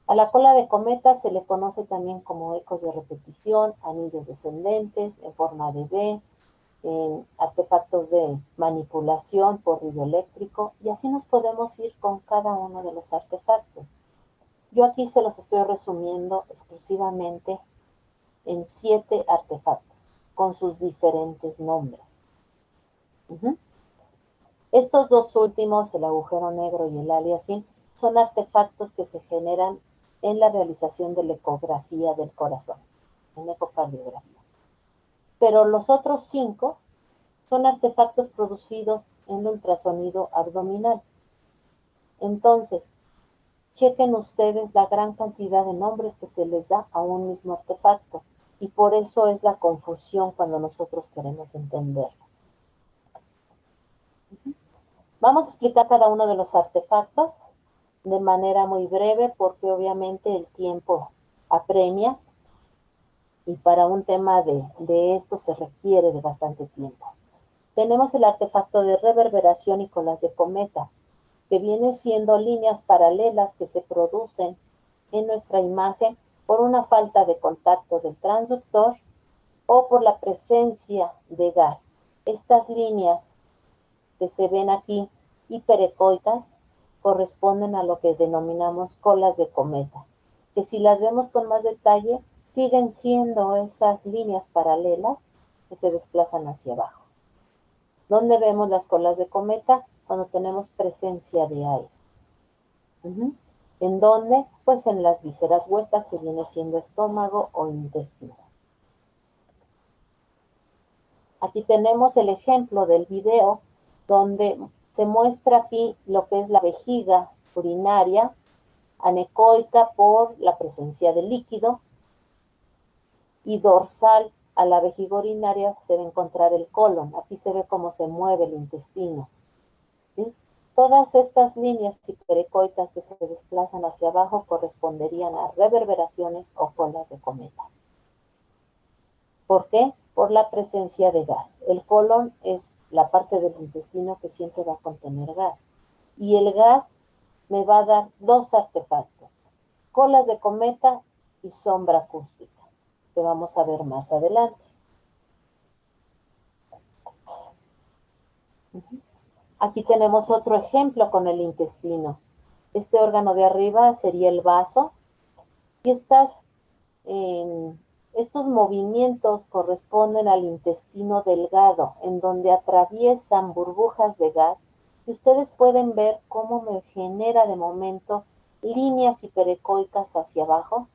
[SPEAKER 3] A la cola de cometa se le conoce también como ecos de repetición, anillos descendentes en forma de V, en artefactos de manipulación por ruido eléctrico, y así nos podemos ir con cada uno de los artefactos. Yo aquí se los estoy resumiendo exclusivamente en 7 artefactos, con sus diferentes nombres. Estos dos últimos, el agujero negro y el aliasing, son artefactos que se generan en la realización de la ecografía del corazón, en ecocardiografía. Pero los otros 5 son artefactos producidos en ultrasonido abdominal. Entonces, chequen ustedes la gran cantidad de nombres que se les da a un mismo artefacto, y por eso es la confusión cuando nosotros queremos entenderlo. Vamos a explicar cada uno de los artefactos de manera muy breve, porque obviamente el tiempo apremia, y para un tema de esto se requiere de bastante tiempo. Tenemos el artefacto de reverberación y colas de cometa, que viene siendo líneas paralelas que se producen en nuestra imagen por una falta de contacto del transductor o por la presencia de gas. Estas líneas que se ven aquí, hiperecoicas, corresponden a lo que denominamos colas de cometa, que si las vemos con más detalle, siguen siendo esas líneas paralelas que se desplazan hacia abajo. ¿Dónde vemos las colas de cometa? Cuando tenemos presencia de aire. ¿En dónde? Pues en las vísceras huecas, que viene siendo estómago o intestino. Aquí tenemos el ejemplo del video donde se muestra aquí lo que es la vejiga urinaria, anecoica por la presencia de líquido, y dorsal a la vejiga urinaria se va a encontrar el colon. Aquí se ve cómo se mueve el intestino. ¿Sí? Todas estas líneas hiperecoicas que se desplazan hacia abajo corresponderían a reverberaciones o colas de cometa. ¿Por qué? Por la presencia de gas. El colon es la parte del intestino que siempre va a contener gas. Y el gas me va a dar 2 artefactos: colas de cometa y sombra acústica, que vamos a ver más adelante. Aquí tenemos otro ejemplo con el intestino. Este órgano de arriba sería el vaso, y estos movimientos corresponden al intestino delgado, en donde atraviesan burbujas de gas, y ustedes pueden ver cómo me genera de momento líneas hiperecoicas hacia abajo,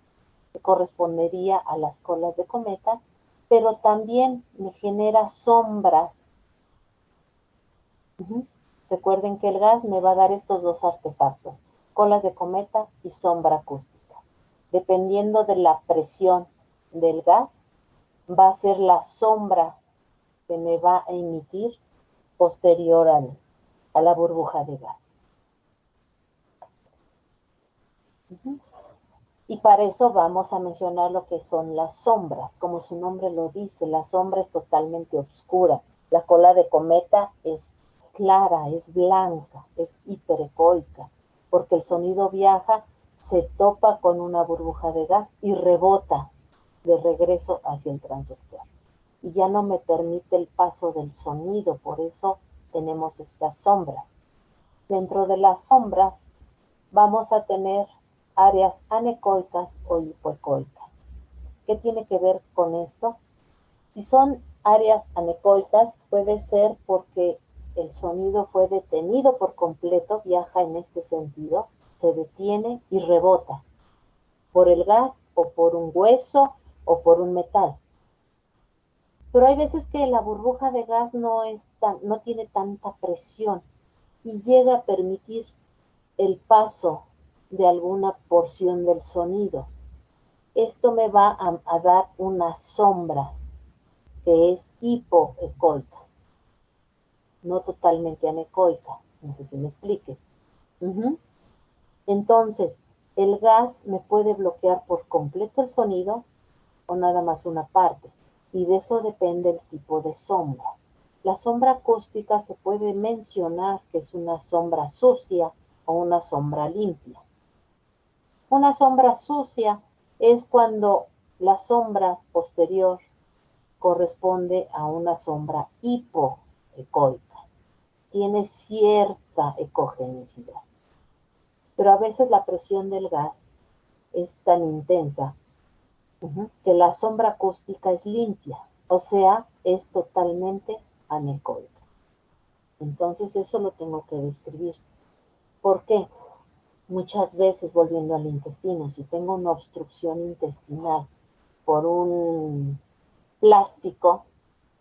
[SPEAKER 3] que correspondería a las colas de cometa, pero también me genera sombras. Recuerden que el gas me va a dar estos 2 artefactos: colas de cometa y sombra acústica. Dependiendo de la presión del gas, va a ser la sombra que me va a emitir posterior a la burbuja de gas. Y para eso vamos a mencionar lo que son las sombras. Como su nombre lo dice, la sombra es totalmente oscura. La cola de cometa es clara, es blanca, es hiperecoica, porque el sonido viaja, se topa con una burbuja de gas y rebota de regreso hacia el transductor. Y ya no me permite el paso del sonido, por eso tenemos estas sombras. Dentro de las sombras vamos a tener áreas anecoicas o hipoecoicas. ¿Qué tiene que ver con esto? Si son áreas anecoicas, puede ser porque el sonido fue detenido por completo, viaja en este sentido, se detiene y rebota por el gas o por un hueso o por un metal. Pero hay veces que la burbuja de gas no tiene tanta presión y llega a permitir el paso de alguna porción del sonido. Esto me va a dar una sombra que es hipoecoica, no totalmente anecoica. No sé si me explique. Entonces, el gas me puede bloquear por completo el sonido o nada más una parte, y de eso depende el tipo de sombra. La sombra acústica se puede mencionar que es una sombra sucia o una sombra limpia. Una sombra sucia es cuando la sombra posterior corresponde a una sombra hipoecoica. Tiene cierta ecogenicidad. Pero a veces la presión del gas es tan intensa que la sombra acústica es limpia, o sea, es totalmente anecoica. Entonces eso lo tengo que describir. ¿Por qué? Muchas veces, volviendo al intestino, si tengo una obstrucción intestinal por un plástico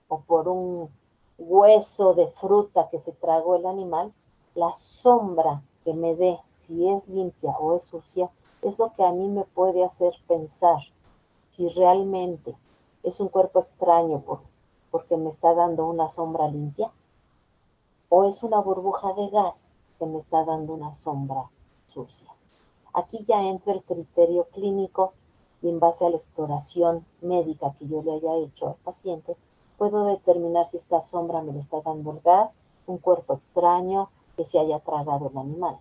[SPEAKER 3] o por un hueso de fruta que se tragó el animal, la sombra que me dé, si es limpia o es sucia, es lo que a mí me puede hacer pensar si realmente es un cuerpo extraño porque me está dando una sombra limpia o es una burbuja de gas que me está dando una sombra sucia. Aquí ya entra el criterio clínico y en base a la exploración médica que yo le haya hecho al paciente, puedo determinar si esta sombra me le está dando el gas, un cuerpo extraño que se haya tragado el animal.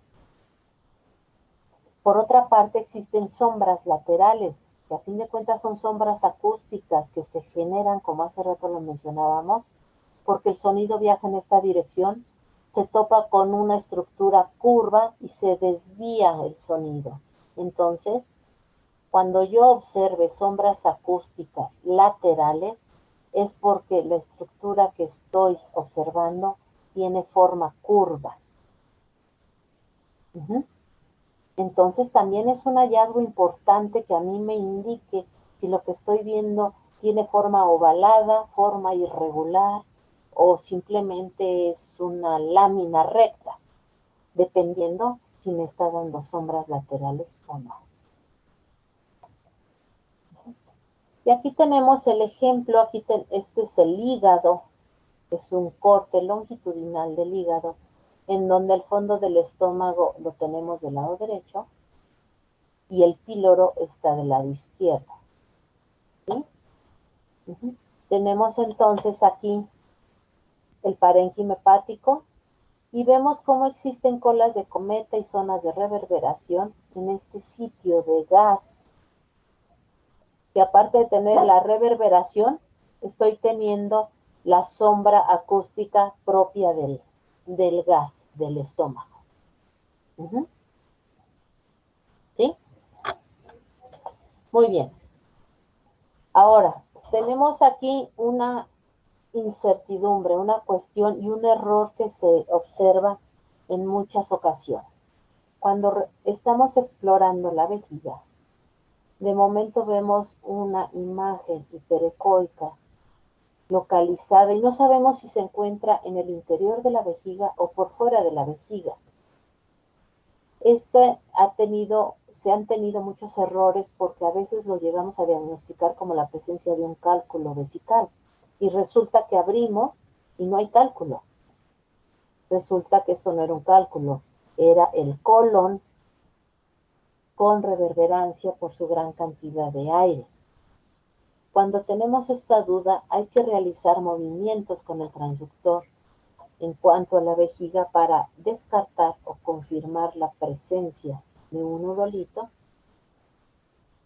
[SPEAKER 3] Por otra parte, existen sombras laterales, que a fin de cuentas son sombras acústicas que se generan, como hace rato lo mencionábamos, porque el sonido viaja en esta dirección, se topa con una estructura curva y se desvía el sonido. Entonces, cuando yo observe sombras acústicas laterales, es porque la estructura que estoy observando tiene forma curva. Entonces también es un hallazgo importante que a mí me indique si lo que estoy viendo tiene forma ovalada, forma irregular o simplemente es una lámina recta, dependiendo si me está dando sombras laterales o no. Y aquí tenemos el ejemplo, este es el hígado, es un corte longitudinal del hígado, en donde el fondo del estómago lo tenemos del lado derecho y el píloro está del lado izquierdo. ¿Sí? Tenemos entonces aquí el parénquima hepático y vemos cómo existen colas de cometa y zonas de reverberación en este sitio de gas, que aparte de tener la reverberación, estoy teniendo la sombra acústica propia del gas del estómago. ¿Sí? Muy bien. Ahora, tenemos aquí una incertidumbre, una cuestión y un error que se observa en muchas ocasiones. Cuando estamos explorando la vejiga, de momento vemos una imagen hiperecoica localizada y no sabemos si se encuentra en el interior de la vejiga o por fuera de la vejiga. Se han tenido muchos errores porque a veces lo llegamos a diagnosticar como la presencia de un cálculo vesical y resulta que abrimos y no hay cálculo. Resulta que esto no era un cálculo, era el colon con reverberancia por su gran cantidad de aire. Cuando tenemos esta duda, hay que realizar movimientos con el transductor en cuanto a la vejiga para descartar o confirmar la presencia de un urolito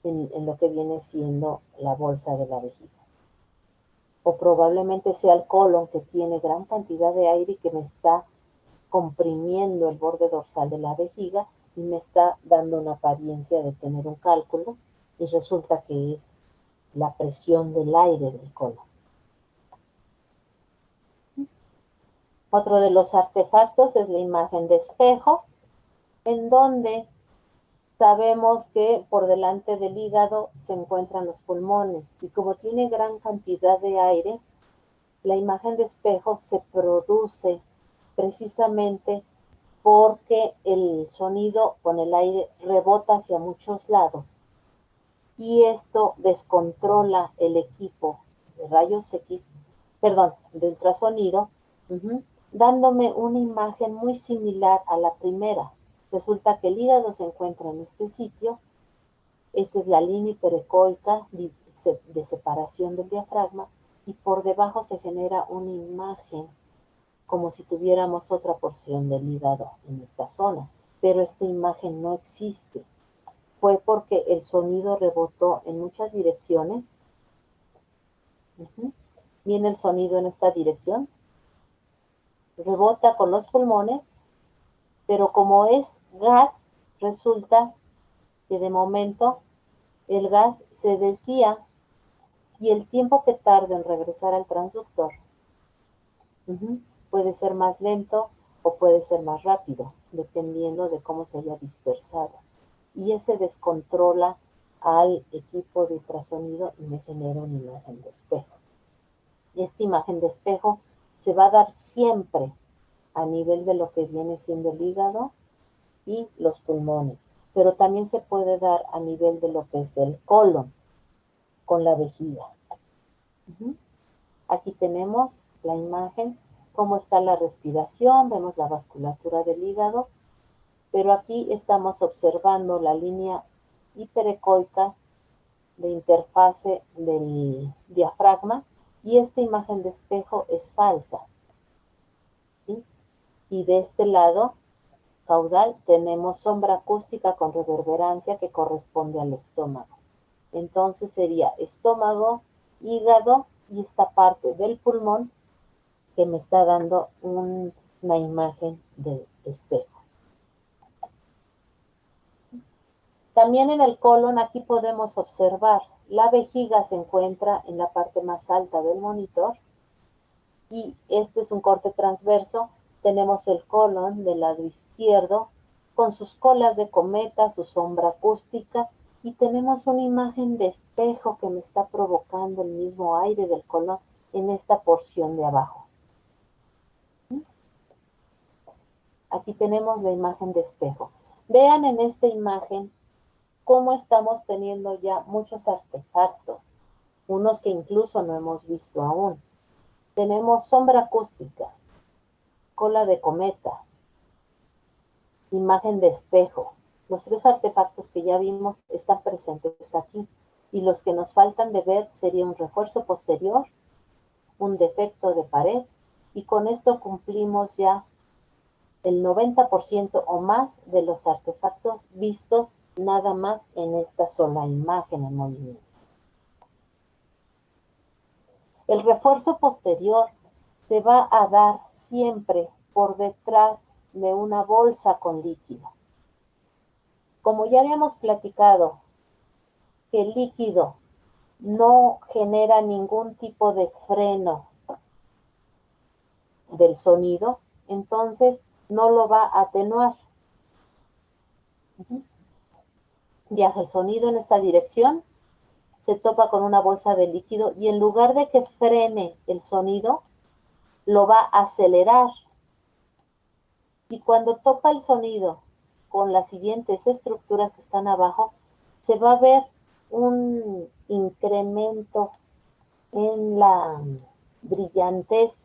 [SPEAKER 3] en lo que viene siendo la bolsa de la vejiga. O probablemente sea el colon que tiene gran cantidad de aire y que me está comprimiendo el borde dorsal de la vejiga y me está dando una apariencia de tener un cálculo y resulta que es la presión del aire del colon. Otro de los artefactos es la imagen de espejo, en donde sabemos que por delante del hígado se encuentran los pulmones y como tiene gran cantidad de aire, la imagen de espejo se produce precisamente porque el sonido con el aire rebota hacia muchos lados y esto descontrola el equipo de rayos X, perdón, de ultrasonido, dándome una imagen muy similar a la primera. Resulta que el hígado se encuentra en este sitio, esta es la línea hiperecoica de separación del diafragma y por debajo se genera una imagen como si tuviéramos otra porción del hígado en esta zona, pero esta imagen no existe. Fue porque el sonido rebotó en muchas direcciones. Viene el sonido en esta dirección, rebota con los pulmones, pero como es gas, resulta que de momento el gas se desvía y el tiempo que tarda en regresar al transductor puede ser más lento o puede ser más rápido, dependiendo de cómo se haya dispersado. Y ese descontrola al equipo de ultrasonido y me genera una imagen de espejo. Y esta imagen de espejo se va a dar siempre a nivel de lo que viene siendo el hígado y los pulmones, pero también se puede dar a nivel de lo que es el colon con la vejiga. Aquí tenemos la imagen, cómo está la respiración, vemos la vasculatura del hígado, pero aquí estamos observando la línea hiperecoica de interfase del diafragma y esta imagen de espejo es falsa. ¿Sí? Y de este lado caudal tenemos sombra acústica con reverberancia que corresponde al estómago. Entonces sería estómago, hígado y esta parte del pulmón que me está dando una imagen de espejo. También en el colon aquí podemos observar la vejiga se encuentra en la parte más alta del monitor y este es un corte transverso. Tenemos el colon del lado izquierdo con sus colas de cometa, su sombra acústica y tenemos una imagen de espejo que me está provocando el mismo aire del colon en esta porción de abajo. Aquí tenemos la imagen de espejo. Vean en esta imagen cómo estamos teniendo ya muchos artefactos, unos que incluso no hemos visto aún. Tenemos sombra acústica, cola de cometa, imagen de espejo. Los tres artefactos que ya vimos están presentes aquí y los que nos faltan de ver sería un refuerzo posterior, un defecto de pared y con esto cumplimos ya el 90% o más de los artefactos vistos nada más en esta sola imagen en movimiento. El refuerzo posterior se va a dar siempre por detrás de una bolsa con líquido. Como ya habíamos platicado que el líquido no genera ningún tipo de freno del sonido, entonces no lo va a atenuar. Viaja el sonido en esta dirección, se topa con una bolsa de líquido y en lugar de que frene el sonido, lo va a acelerar. Y cuando topa el sonido con las siguientes estructuras que están abajo, se va a ver un incremento en la brillantez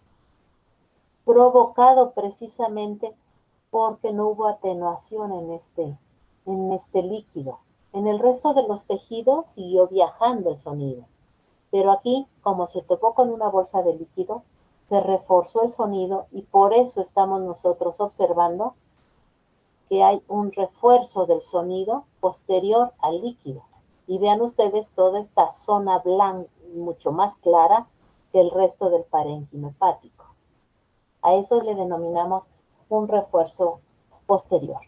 [SPEAKER 3] provocado precisamente porque no hubo atenuación en este líquido. En el resto de los tejidos siguió viajando el sonido, pero aquí, como se topó con una bolsa de líquido, se reforzó el sonido y por eso estamos nosotros observando que hay un refuerzo del sonido posterior al líquido. Y vean ustedes toda esta zona blanca, mucho más clara que el resto del parénquima hepático. A eso le denominamos un refuerzo posterior.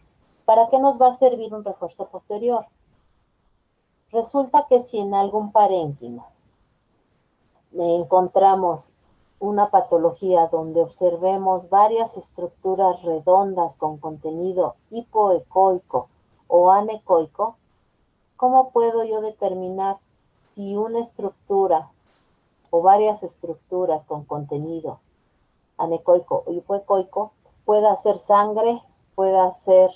[SPEAKER 3] ¿Para qué nos va a servir un refuerzo posterior? Resulta que si en algún parénquima encontramos una patología donde observemos varias estructuras redondas con contenido hipoecoico o anecoico, ¿cómo puedo yo determinar si una estructura o varias estructuras con contenido anecoico o hipoecoico pueda ser sangre, pueda ser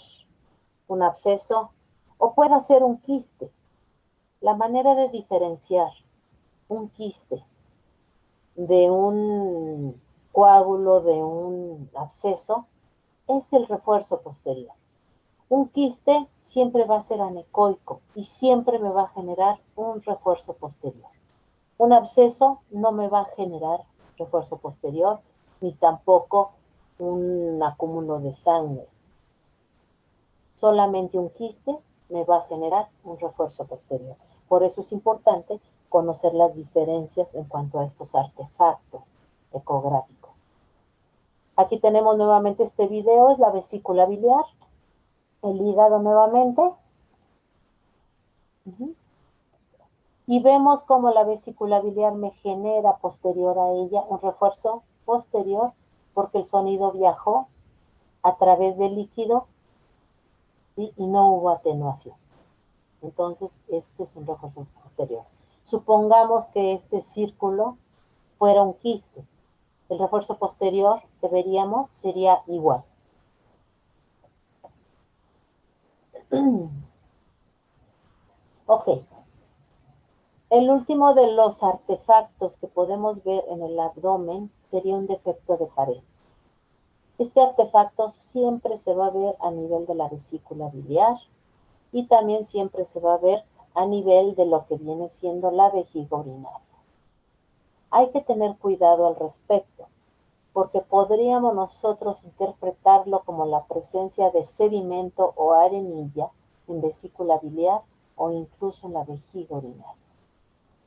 [SPEAKER 3] un absceso o pueda ser un quiste? La manera de diferenciar un quiste de un coágulo, de un absceso, es el refuerzo posterior. Un quiste siempre va a ser anecoico y siempre me va a generar un refuerzo posterior. Un absceso no me va a generar refuerzo posterior, ni tampoco un acúmulo de sangre. Solamente un quiste me va a generar un refuerzo posterior. Por eso es importante conocer las diferencias en cuanto a estos artefactos ecográficos. Aquí tenemos nuevamente este video, es la vesícula biliar, el hígado nuevamente. Y vemos cómo la vesícula biliar me genera posterior a ella un refuerzo posterior porque el sonido viajó a través del líquido, ¿sí? Y no hubo atenuación. Entonces, este es un refuerzo posterior. Supongamos que este círculo fuera un quiste. El refuerzo posterior que veríamos sería igual. Ok. El último de los artefactos que podemos ver en el abdomen sería un defecto de pared. Este artefacto siempre se va a ver a nivel de la vesícula biliar y también siempre se va a ver a nivel de lo que viene siendo la vejiga urinaria. Hay que tener cuidado al respecto, porque podríamos nosotros interpretarlo como la presencia de sedimento o arenilla en vesícula biliar o incluso en la vejiga urinaria.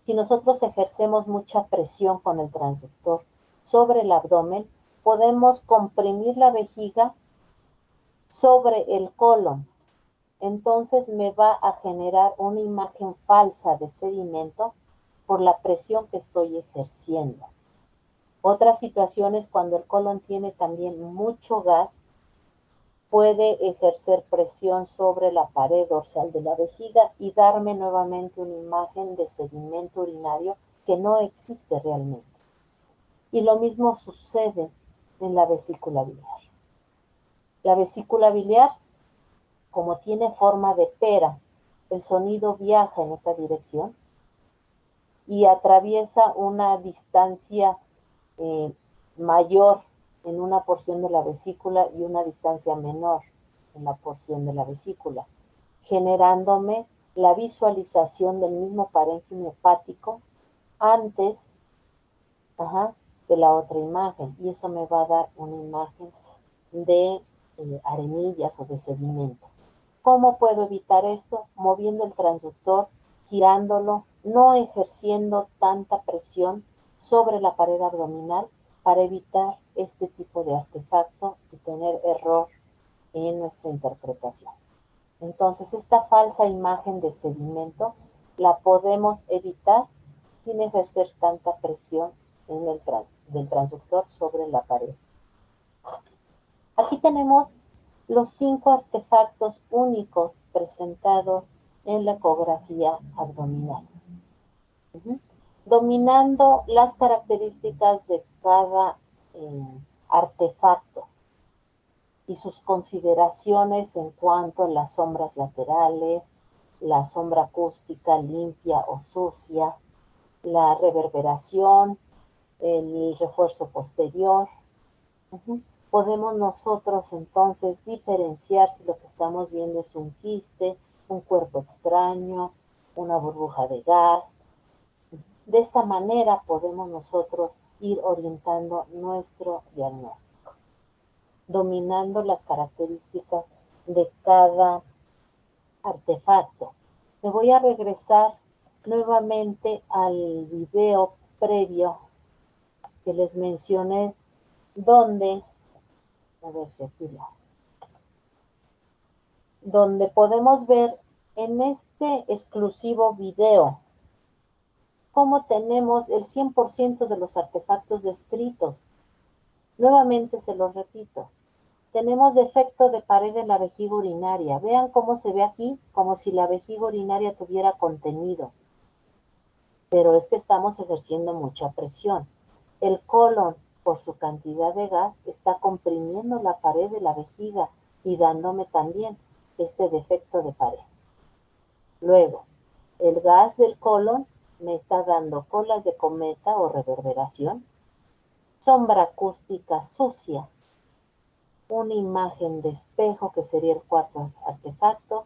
[SPEAKER 3] Si nosotros ejercemos mucha presión con el transductor sobre el abdomen, podemos comprimir la vejiga sobre el colon. Entonces me va a generar una imagen falsa de sedimento por la presión que estoy ejerciendo. Otra situación es cuando el colon tiene también mucho gas, puede ejercer presión sobre la pared dorsal de la vejiga y darme nuevamente una imagen de sedimento urinario que no existe realmente. Y lo mismo sucede en la vesícula biliar. La vesícula biliar, como tiene forma de pera, el sonido viaja en esta dirección y atraviesa una distancia mayor en una porción de la vesícula y una distancia menor en la porción de la vesícula, generándome la visualización del mismo parénquima hepático antes de la otra imagen, y eso me va a dar una imagen de arenillas o de sedimento. ¿Cómo puedo evitar esto? Moviendo el transductor, girándolo, no ejerciendo tanta presión sobre la pared abdominal para evitar este tipo de artefacto y tener error en nuestra interpretación. Entonces, esta falsa imagen de sedimento la podemos evitar sin ejercer tanta presión en del transductor sobre la pared. Aquí tenemos los 5 artefactos únicos presentados en la ecografía abdominal. Dominando las características de cada artefacto y sus consideraciones en cuanto a las sombras laterales, la sombra acústica limpia o sucia, la reverberación, el refuerzo posterior. Podemos nosotros entonces diferenciar si lo que estamos viendo es un quiste, un cuerpo extraño, una burbuja de gas. De esa manera podemos nosotros ir orientando nuestro diagnóstico, dominando las características de cada artefacto. Me voy a regresar nuevamente al video previo que les mencioné, donde, a ver si aquí donde podemos ver en este exclusivo video cómo tenemos el 100% de los artefactos descritos. Nuevamente se los repito. Tenemos defecto de pared en la vejiga urinaria. Vean cómo se ve aquí, como si la vejiga urinaria tuviera contenido. Pero es que estamos ejerciendo mucha presión. El colon, por su cantidad de gas, está comprimiendo la pared de la vejiga y dándome también este defecto de pared. Luego, el gas del colon me está dando colas de cometa o reverberación, sombra acústica sucia, una imagen de espejo que sería el cuarto artefacto,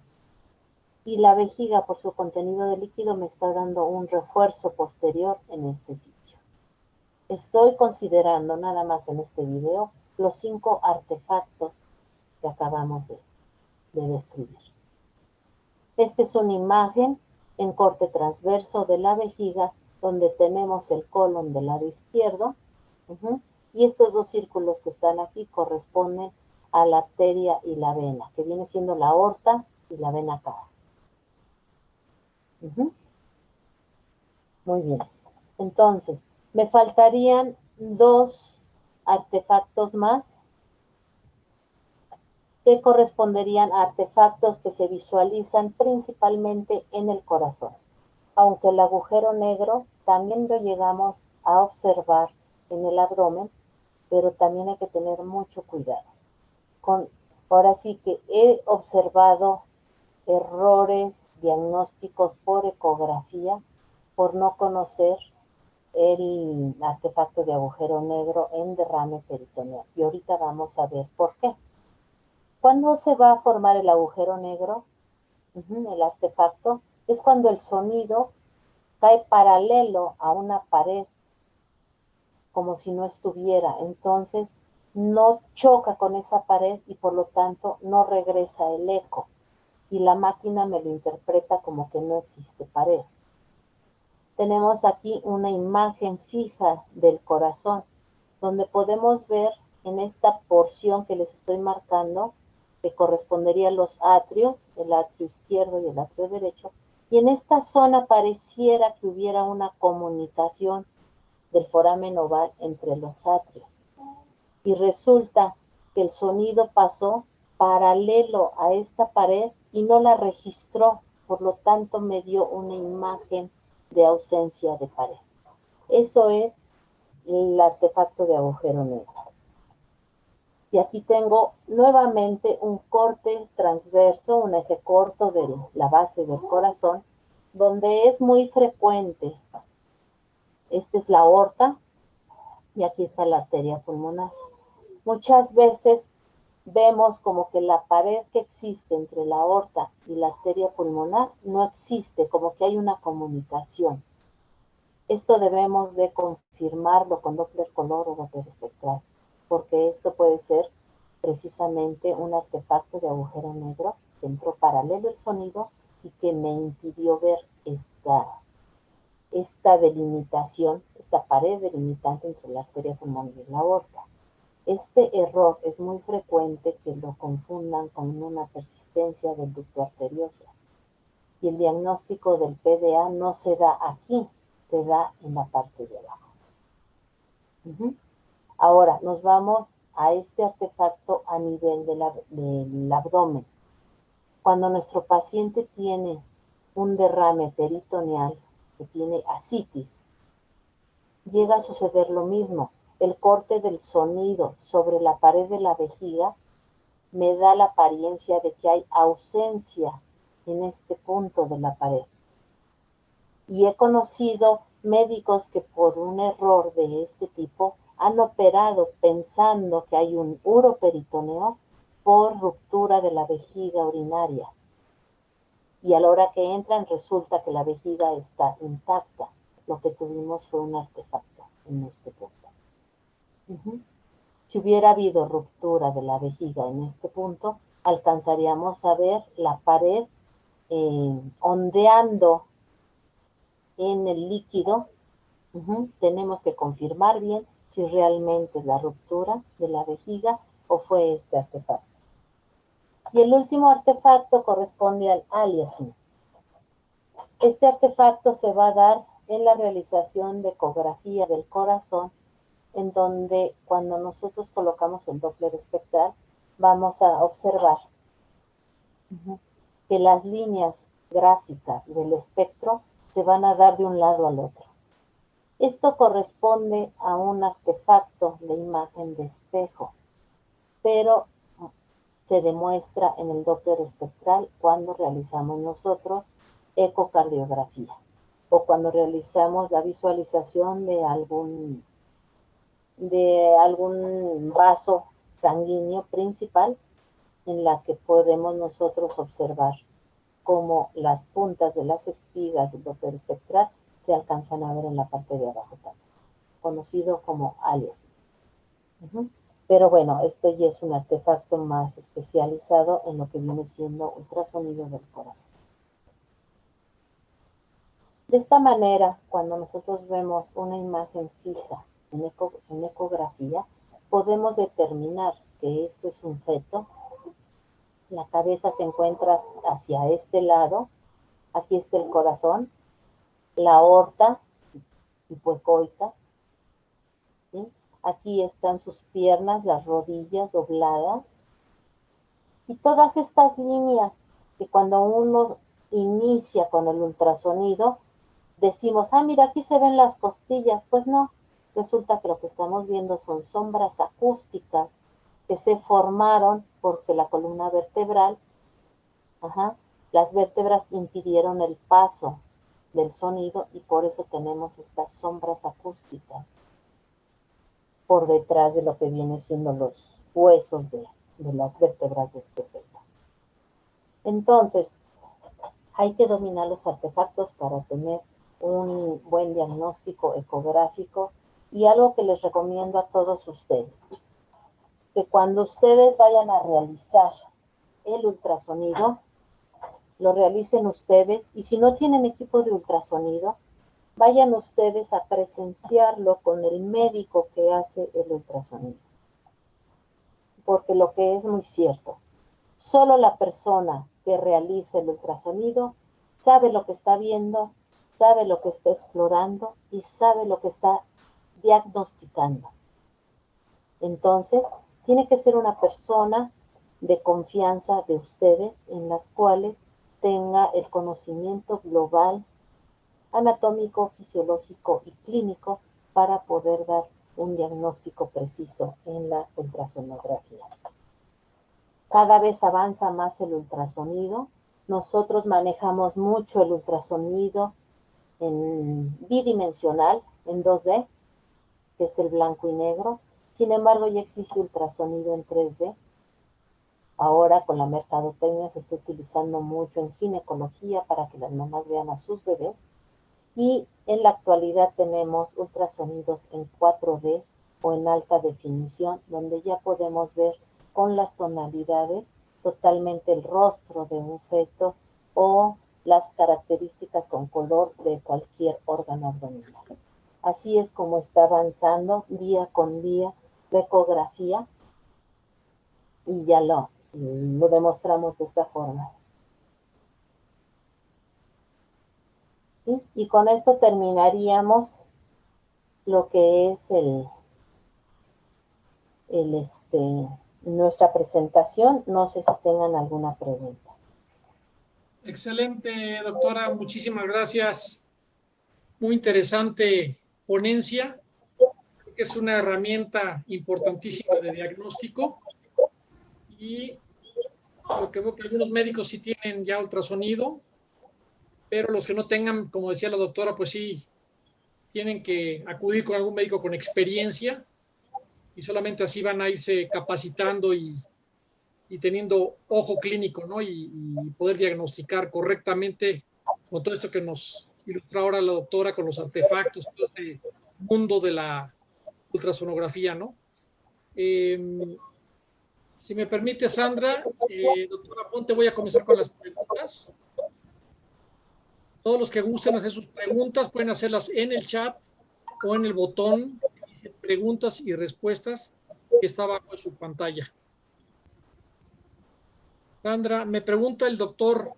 [SPEAKER 3] y la vejiga por su contenido de líquido me está dando un refuerzo posterior en este sitio. Estoy considerando nada más en este video los 5 artefactos que acabamos de describir. Esta es una imagen en corte transverso de la vejiga donde tenemos el colon del lado izquierdo. Y estos 2 círculos que están aquí corresponden a la arteria y la vena, que viene siendo la aorta y la vena cava. Muy bien. Entonces, me faltarían 2 artefactos más que corresponderían a artefactos que se visualizan principalmente en el corazón. Aunque el agujero negro también lo llegamos a observar en el abdomen, pero también hay que tener mucho cuidado. Ahora sí que he observado errores diagnósticos por ecografía por no conocer el artefacto de agujero negro en derrame peritoneal. Y ahorita vamos a ver por qué. ¿Cuándo se va a formar el agujero negro? El artefacto es cuando el sonido cae paralelo a una pared, como si no estuviera. Entonces, no choca con esa pared y por lo tanto no regresa el eco. Y la máquina me lo interpreta como que no existe pared. Tenemos aquí una imagen fija del corazón, donde podemos ver en esta porción que les estoy marcando, que correspondería a los atrios, el atrio izquierdo y el atrio derecho, y en esta zona pareciera que hubiera una comunicación del foramen oval entre los atrios. Y resulta que el sonido pasó paralelo a esta pared y no la registró, por lo tanto me dio una imagen de ausencia de pared. Eso es el artefacto de agujero negro. Y aquí tengo nuevamente un corte transverso, un eje corto de la base del corazón, donde es muy frecuente. Esta es la aorta y aquí está la arteria pulmonar. Muchas veces vemos como que la pared que existe entre la aorta y la arteria pulmonar no existe, como que hay una comunicación. Esto debemos de confirmarlo con Doppler color o Doppler espectral, porque esto puede ser precisamente un artefacto de agujero negro que entró paralelo al sonido y que me impidió ver esta delimitación, esta pared delimitante entre la arteria pulmonar y la aorta. Este error es muy frecuente que lo confundan con una persistencia del ducto arterioso. Y el diagnóstico del PDA no se da aquí, se da en la parte de abajo. Ahora nos vamos a este artefacto a nivel del abdomen. Cuando nuestro paciente tiene un derrame peritoneal, que tiene ascitis, llega a suceder lo mismo. El corte del sonido sobre la pared de la vejiga me da la apariencia de que hay ausencia en este punto de la pared. Y he conocido médicos que por un error de este tipo han operado pensando que hay un uroperitoneo por ruptura de la vejiga urinaria. Y a la hora que entran resulta que la vejiga está intacta. Lo que tuvimos fue un artefacto en este punto. Si hubiera habido ruptura de la vejiga en este punto, alcanzaríamos a ver la pared ondeando en el líquido. Tenemos que confirmar bien si realmente es la ruptura de la vejiga o fue este artefacto. Y el último artefacto corresponde al aliasing. Este artefacto se va a dar en la realización de ecografía del corazón, en donde cuando nosotros colocamos el Doppler espectral, vamos a observar que las líneas gráficas del espectro se van a dar de un lado al otro. Esto corresponde a un artefacto de imagen de espejo, pero se demuestra en el Doppler espectral cuando realizamos nosotros ecocardiografía o cuando realizamos la visualización de algún vaso sanguíneo principal, en la que podemos nosotros observar cómo las puntas de las espigas del Doppler espectral se alcanzan a ver en la parte de abajo también, conocido como aliasing. Pero bueno, este ya es un artefacto más especializado en lo que viene siendo ultrasonido del corazón. De esta manera, cuando nosotros vemos una imagen fija en ecografía, podemos determinar que esto es un feto. La cabeza se encuentra hacia este lado, aquí está el corazón, la aorta hipoecoica, ¿sí? Aquí están sus piernas, las rodillas dobladas, y todas estas líneas que cuando uno inicia con el ultrasonido, decimos, ah, mira, aquí se ven las costillas. Pues no, resulta que lo que estamos viendo son sombras acústicas que se formaron porque la columna vertebral, las vértebras impidieron el paso del sonido y por eso tenemos estas sombras acústicas por detrás de lo que viene siendo los huesos de las vértebras de este feto. Entonces, hay que dominar los artefactos para tener un buen diagnóstico ecográfico, y algo que les recomiendo a todos ustedes, que cuando ustedes vayan a realizar el ultrasonido, lo realicen ustedes, y si no tienen equipo de ultrasonido, vayan ustedes a presenciarlo con el médico que hace el ultrasonido. Porque lo que es muy cierto, solo la persona que realiza el ultrasonido sabe lo que está viendo, sabe lo que está explorando y sabe lo que está diagnosticando. Entonces, tiene que ser una persona de confianza de ustedes, en las cuales tenga el conocimiento global, anatómico, fisiológico y clínico para poder dar un diagnóstico preciso en la ultrasonografía. Cada vez avanza más el ultrasonido. Nosotros manejamos mucho el ultrasonido en bidimensional, en 2D, que es el blanco y negro. Sin embargo, ya existe ultrasonido en 3D. Ahora con la mercadotecnia se está utilizando mucho en ginecología para que las mamás vean a sus bebés. Y en la actualidad tenemos ultrasonidos en 4D o en alta definición, donde ya podemos ver con las tonalidades totalmente el rostro de un feto o las características con color de cualquier órgano abdominal. Así es como está avanzando día con día la ecografía, y ya lo demostramos de esta forma. ¿Sí? Y con esto terminaríamos lo que es nuestra presentación. No sé si tengan alguna pregunta.
[SPEAKER 1] Excelente, doctora. Muchísimas gracias. Muy interesante ponencia. Creo que es una herramienta importantísima de diagnóstico. Y lo que veo que algunos médicos sí tienen ya ultrasonido, pero los que no tengan, como decía la doctora, pues sí tienen que acudir con algún médico con experiencia, y solamente así van a irse capacitando y teniendo ojo clínico, ¿no? Y poder diagnosticar correctamente con todo esto que nos ilustra ahora la doctora, con los artefactos, todo este mundo de la ultrasonografía, ¿no? Si me permite, Sandra, doctora Ponte, voy a comenzar con las preguntas. Todos los que gusten hacer sus preguntas pueden hacerlas en el chat o en el botón que dice preguntas y respuestas, que está abajo de su pantalla. Sandra, me pregunta el doctor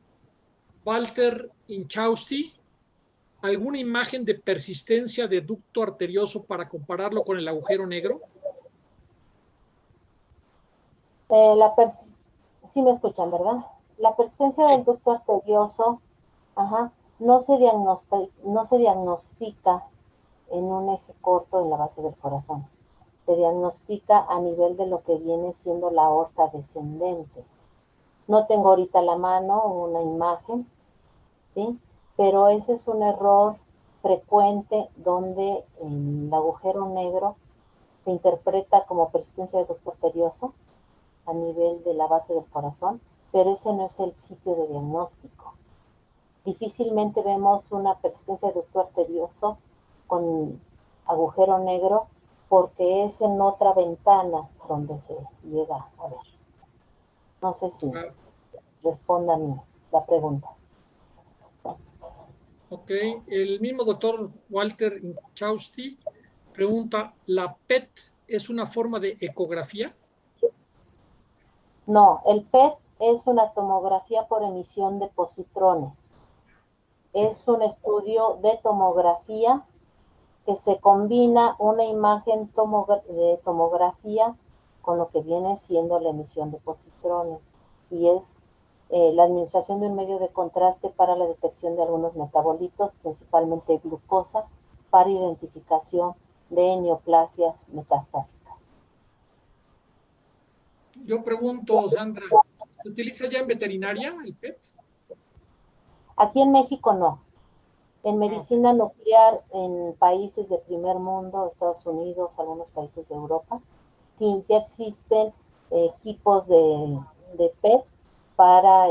[SPEAKER 1] Walter Inchausti, alguna imagen de persistencia de ducto arterioso para compararlo con el agujero negro?
[SPEAKER 3] Sí me escuchan, ¿verdad? La persistencia
[SPEAKER 1] Sí.
[SPEAKER 3] del ducto arterioso, ajá, no se diagnostica en un eje corto en la base del corazón. Se diagnostica a nivel de lo que viene siendo la aorta descendente. No tengo ahorita a la mano una imagen, ¿sí? Pero ese es un error frecuente donde el agujero negro se interpreta como persistencia de ducto arterioso a nivel de la base del corazón, pero ese no es el sitio de diagnóstico. Difícilmente vemos una persistencia de ducto arterioso con agujero negro porque es en otra ventana donde se llega a ver. No sé si
[SPEAKER 1] Claro.
[SPEAKER 3] responda la pregunta.
[SPEAKER 1] Ok, el mismo doctor Walter Inchausti pregunta, ¿la PET es una forma de ecografía?
[SPEAKER 3] No, el PET es una tomografía por emisión de positrones. Es un estudio de tomografía que se combina una imagen de tomografía con lo que viene siendo la emisión de positrones y es la administración de un medio de contraste para la detección de algunos metabolitos, principalmente glucosa, para identificación de neoplasias metastásicas.
[SPEAKER 1] Yo pregunto, Sandra, ¿se utiliza ya en veterinaria el PET?
[SPEAKER 3] Aquí en México no. En
[SPEAKER 1] Ah, ok.
[SPEAKER 3] medicina nuclear en países de primer mundo, Estados Unidos, algunos países de Europa, sí, ya existen equipos de PET para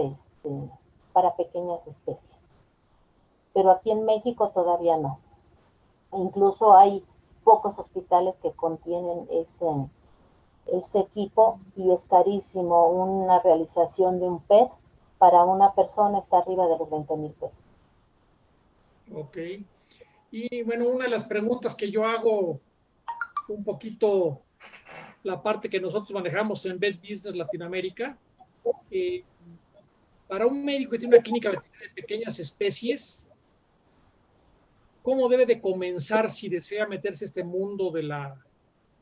[SPEAKER 3] pequeñas especies. Pero aquí en México todavía no. Incluso hay pocos hospitales que contienen ese equipo y es carísimo. Una realización de un PET para una persona está arriba de los 20,000 pesos.
[SPEAKER 1] Ok. Y bueno, una de las preguntas que yo hago un poquito la parte que nosotros manejamos en Vet Business Latinoamérica, eh, para un médico que tiene una clínica veterinaria de pequeñas especies, ¿cómo debe de comenzar si desea meterse a este mundo de la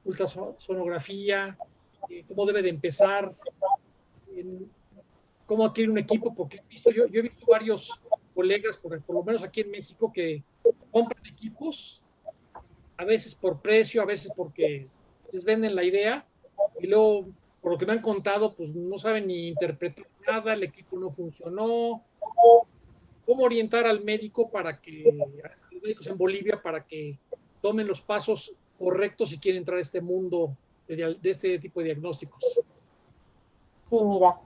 [SPEAKER 1] ultrasonografía? ¿Cómo debe de empezar? ¿Cómo adquirir un equipo? Porque yo he visto varios colegas, por lo menos aquí en México, que compran equipos, a veces por precio, a veces porque les venden la idea, y luego, por lo que me han contado, pues no saben ni interpretar nada, el equipo no funcionó. ¿Cómo orientar al médico a los médicos en Bolivia para que tomen los pasos correctos si quieren entrar a este mundo de este tipo de diagnósticos?
[SPEAKER 3] Sí, mira,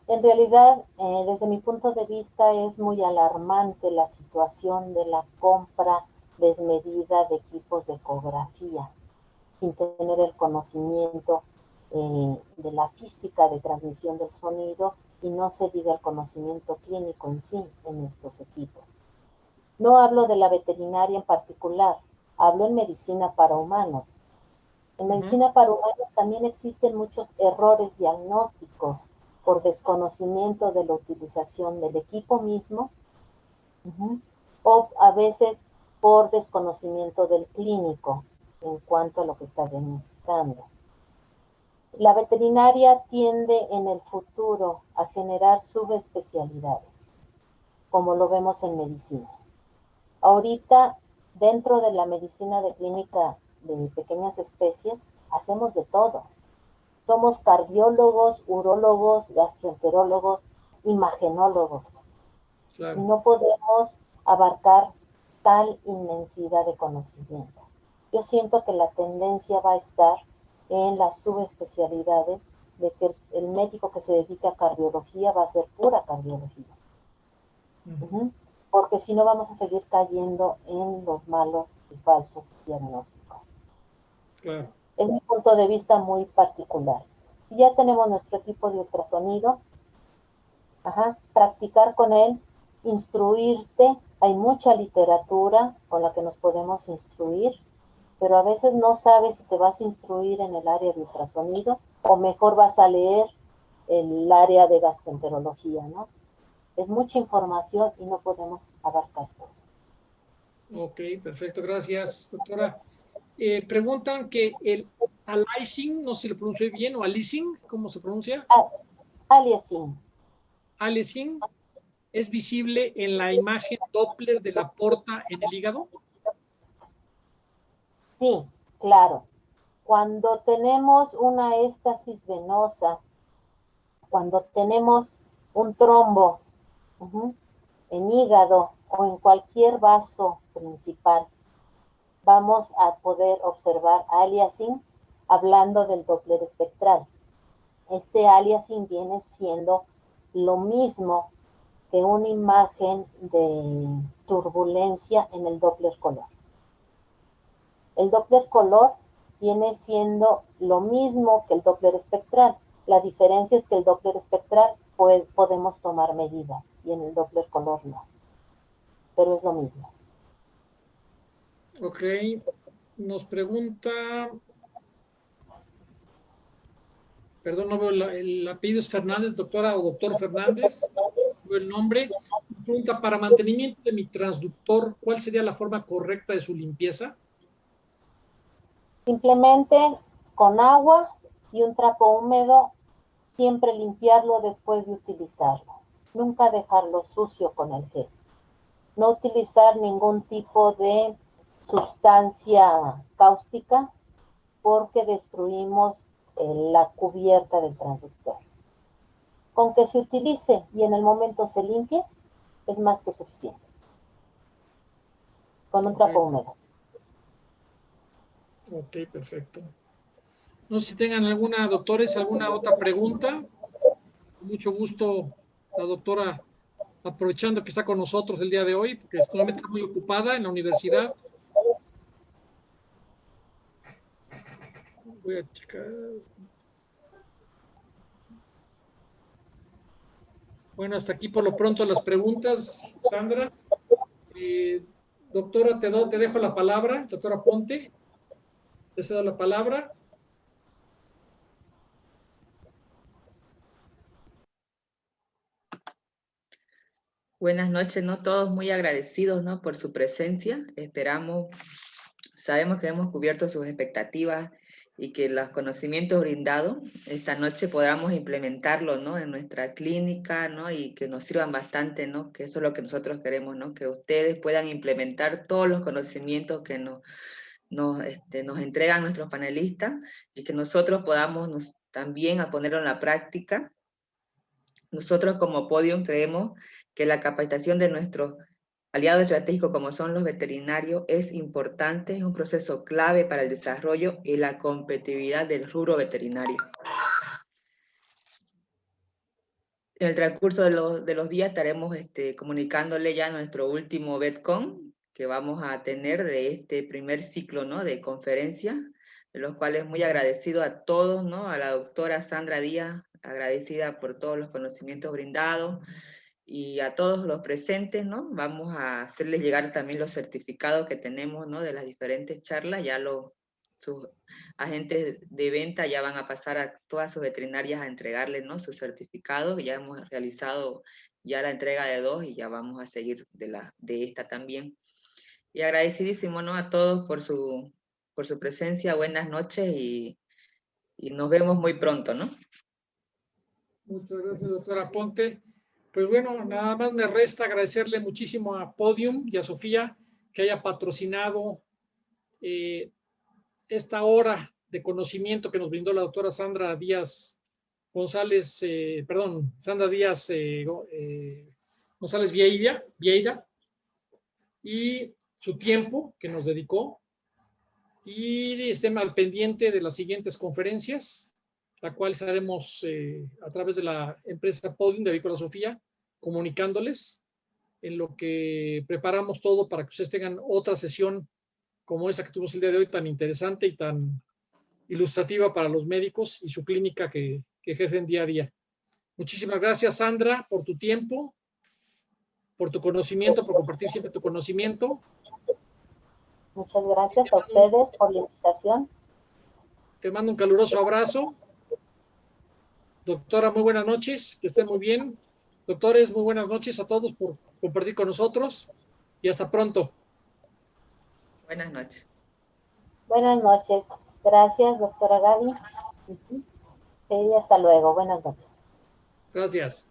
[SPEAKER 3] en realidad, desde mi punto de vista, es muy alarmante la situación de la compra desmedida de equipos de ecografía, sin tener el conocimiento de la física de transmisión del sonido y no se diga el conocimiento clínico en sí en estos equipos. No hablo de la veterinaria en particular, hablo en medicina para humanos. En medicina para humanos también existen muchos errores diagnósticos por desconocimiento de la utilización del equipo mismo, o a veces por desconocimiento del clínico en cuanto a lo que está diagnosticando. La veterinaria tiende en el futuro a generar subespecialidades, como lo vemos en medicina. Ahorita, dentro de la medicina de clínica de pequeñas especies, hacemos de todo. Somos cardiólogos, urólogos, gastroenterólogos, imagenólogos. Y
[SPEAKER 1] Claro.
[SPEAKER 3] no podemos abarcar tal inmensidad de conocimiento. Yo siento que la tendencia va a estar en las subespecialidades de que el médico que se dedica a cardiología va a ser pura cardiología. Porque si no vamos a seguir cayendo en los malos y falsos diagnósticos.
[SPEAKER 1] Claro.
[SPEAKER 3] Es mi punto de vista muy particular. Si ya tenemos nuestro equipo de ultrasonido, practicar con él, instruirte, hay mucha literatura con la que nos podemos instruir, pero a veces no sabes si te vas a instruir en el área de ultrasonido o mejor vas a leer el área de gastroenterología, ¿no? Es mucha información y no podemos abarcar todo.
[SPEAKER 1] Ok, perfecto, gracias, doctora. Preguntan que el aliasing, no sé si lo pronuncio bien, o aliasing, ¿cómo se pronuncia?
[SPEAKER 3] A- Aliasing.
[SPEAKER 1] Aliasing, ¿es visible en la imagen Doppler de la porta en el hígado?
[SPEAKER 3] Sí, claro. Cuando tenemos una éstasis venosa, cuando tenemos un trombo, uh-huh, en hígado o en cualquier vaso principal, vamos a poder observar aliasing hablando del Doppler espectral. Este aliasing viene siendo lo mismo que una imagen de turbulencia en el Doppler color. El Doppler color viene siendo lo mismo que el Doppler espectral. La diferencia es que el Doppler espectral podemos tomar medidas y en el Doppler color no, pero es lo mismo.
[SPEAKER 1] Ok, nos pregunta, perdón, no veo el apellido es Fernández, doctora o doctor Fernández, no veo el nombre. Pregunta, para mantenimiento de mi transductor, ¿cuál sería la forma correcta de su limpieza?
[SPEAKER 3] Simplemente con agua y un trapo húmedo, siempre limpiarlo después de utilizarlo. Nunca dejarlo sucio con el gel. No utilizar ningún tipo de sustancia cáustica porque destruimos la cubierta del transductor. Con que se utilice y en el momento se limpie, es más que suficiente. Con un trapo húmedo.
[SPEAKER 1] Ok, perfecto. No sé si tengan alguna, doctores, alguna otra pregunta. Con mucho gusto, la doctora, aprovechando que está con nosotros el día de hoy, porque normalmente está muy ocupada en la universidad. Voy a checar. Bueno, hasta aquí por lo pronto las preguntas, Sandra. Doctora, te dejo la palabra. Doctora Ponte, te cedo la palabra.
[SPEAKER 2] Buenas noches, ¿no? Todos muy agradecidos, ¿no? Por su presencia. Sabemos que hemos cubierto sus expectativas y que los conocimientos brindados esta noche podamos implementarlos, ¿no? En nuestra clínica, ¿no? Y que nos sirvan bastante, ¿no? Que eso es lo que nosotros queremos, ¿no? Que ustedes puedan implementar todos los conocimientos que nos entregan nuestros panelistas y que nosotros podamos también a ponerlo en la práctica. Nosotros como Podium creemos que la capacitación de nuestros aliados estratégicos como son los veterinarios es importante, es un proceso clave para el desarrollo y la competitividad del rubro veterinario. En el transcurso de los días estaremos comunicándole ya nuestro último VetCon que vamos a tener de este primer ciclo, ¿no? De conferencias, de los cuales muy agradecido a todos, ¿no? A la doctora Sandra Díaz, agradecida por todos los conocimientos brindados, y a todos los presentes, ¿no? Vamos a hacerles llegar también los certificados que tenemos, ¿no? De las diferentes charlas, ya sus agentes de venta ya van a pasar a todas sus veterinarias a entregarles, ¿no? Sus certificados, ya hemos realizado ya la entrega de 2 y ya vamos a seguir de esta también. Y agradecidísimo, ¿no? A todos por su presencia, buenas noches y nos vemos muy pronto, ¿no?
[SPEAKER 1] Muchas gracias, doctora Ponte. Pues bueno, nada más me resta agradecerle muchísimo a Podium y a Sofía que haya patrocinado esta hora de conocimiento que nos brindó la doctora Sandra Díaz González, Sandra Díaz González Vieira, y su tiempo que nos dedicó. Y estén al pendiente de las siguientes conferencias, la cual estaremos a través de la empresa Podium de Avícola Sofía comunicándoles en lo que preparamos todo para que ustedes tengan otra sesión como esa que tuvimos el día de hoy, tan interesante y tan ilustrativa para los médicos y su clínica que ejercen día a día. Muchísimas gracias, Sandra, por tu tiempo, por tu conocimiento, por compartir siempre tu conocimiento.
[SPEAKER 3] Muchas gracias a ustedes por la invitación.
[SPEAKER 1] Te mando un caluroso abrazo. Doctora, muy buenas noches, que estén muy bien. Doctores, muy buenas noches a todos por compartir con nosotros y hasta pronto.
[SPEAKER 2] Buenas noches.
[SPEAKER 3] Buenas noches. Gracias, doctora Gaby. Ujú. Sí, hasta luego. Buenas noches.
[SPEAKER 1] Gracias.